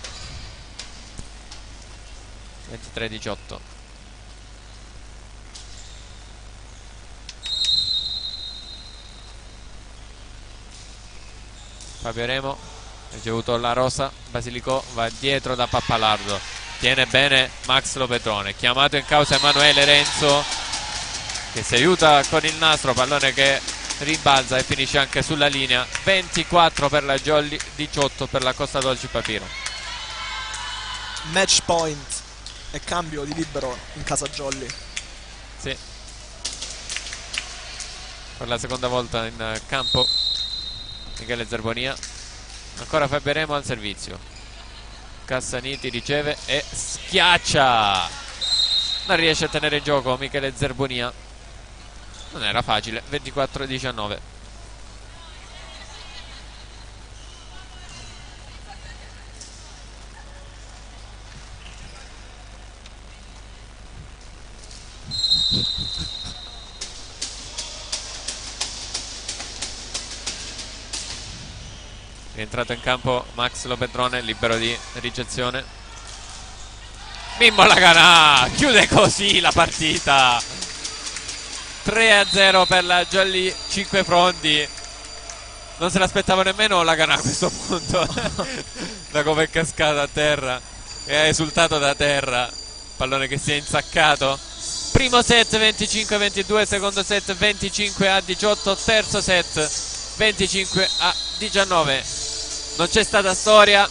23-18. Fabio Remo, ricevuto La Rosa, Basilicò va dietro da Pappalardo, tiene bene Max Lopetrone, chiamato in causa Emanuele Renzo che si aiuta con il nastro, pallone che ribalza e finisce anche sulla linea. 24 per la Jolly, 18 per la Costa Dolci Papiro. Match point e cambio di libero in casa Jolly. Sì, per la seconda volta in campo Michele Zerbonia. Ancora Fabio Remo al servizio. Cassaniti riceve e schiaccia. Non riesce a tenere in gioco Michele Zerbonia. Non era facile. 24-19. Rientrato in campo Max Lopedrone, libero di ricezione. Mimmo Laganà chiude così la partita. 3-0 per la Jolly Cinque Frondi. Non se l'aspettava nemmeno Laganà a questo punto. Da come è cascato a terra e ha esultato da terra. Pallone che si è insaccato. Primo set 25-22, secondo set 25-18, terzo set 25-19. Non c'è stata storia,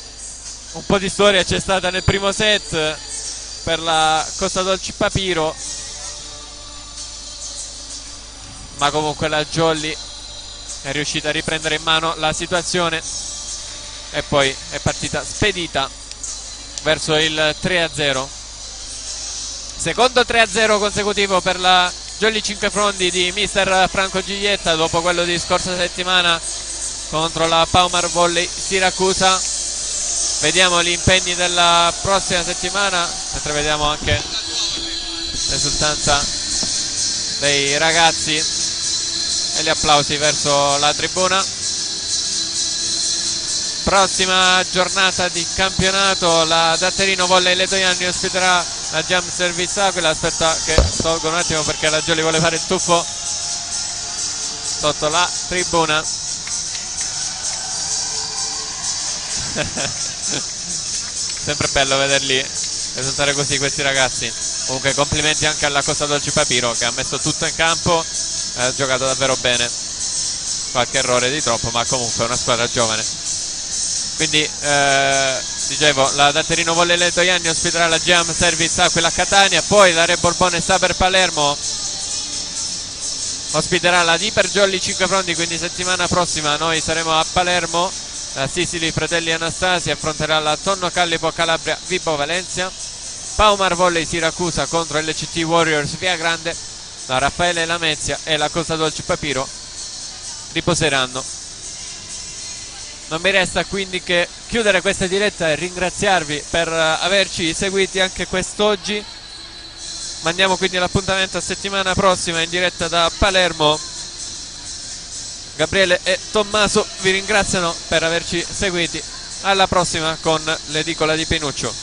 un po' di storia c'è stata nel primo set per la Costa Dolci Papiro, ma comunque la Jolly è riuscita a riprendere in mano la situazione e poi è partita spedita verso il 3-0. Secondo 3-0 consecutivo per la Jolly Cinque Frondi di mister Franco Giglietta dopo quello di scorsa settimana contro la Paumar Volley Siracusa. Vediamo gli impegni della prossima settimana, mentre vediamo anche l'esultanza dei ragazzi e gli applausi verso la tribuna. Prossima giornata di campionato, la Datterino Volley Letojanni ospiterà la Jam Service Aquila. Aspetta che tolgo un attimo perché la Jolly vuole fare il tuffo sotto la tribuna. Sempre bello vederli esultare così questi ragazzi. Comunque complimenti anche alla Costa Dolci Papiro che ha messo tutto in campo, ha giocato davvero bene. Qualche errore di troppo, ma comunque è una squadra giovane. Quindi dicevo, la Datterino Volley Letojanni ospiterà la Jam Service Aquila Catania, poi la Re Borbone Saper Palermo ospiterà la Diper Jolly Cinque Frondi, quindi settimana prossima noi saremo a Palermo. La Sicily Fratelli Anastasi affronterà la Tonno Callipo Calabria Vibo Valencia. Paumar Volley Siracusa contro LCT Warriors Via Grande. La Raffaele Lamezia e la Costa Dolci Papiro riposeranno. Non mi resta quindi che chiudere questa diretta e ringraziarvi per averci seguiti anche quest'oggi. Mandiamo quindi l'appuntamento a settimana prossima in diretta da Palermo. Gabriele e Tommaso vi ringraziano per averci seguiti. Alla prossima con l'edicola di Pinuccio.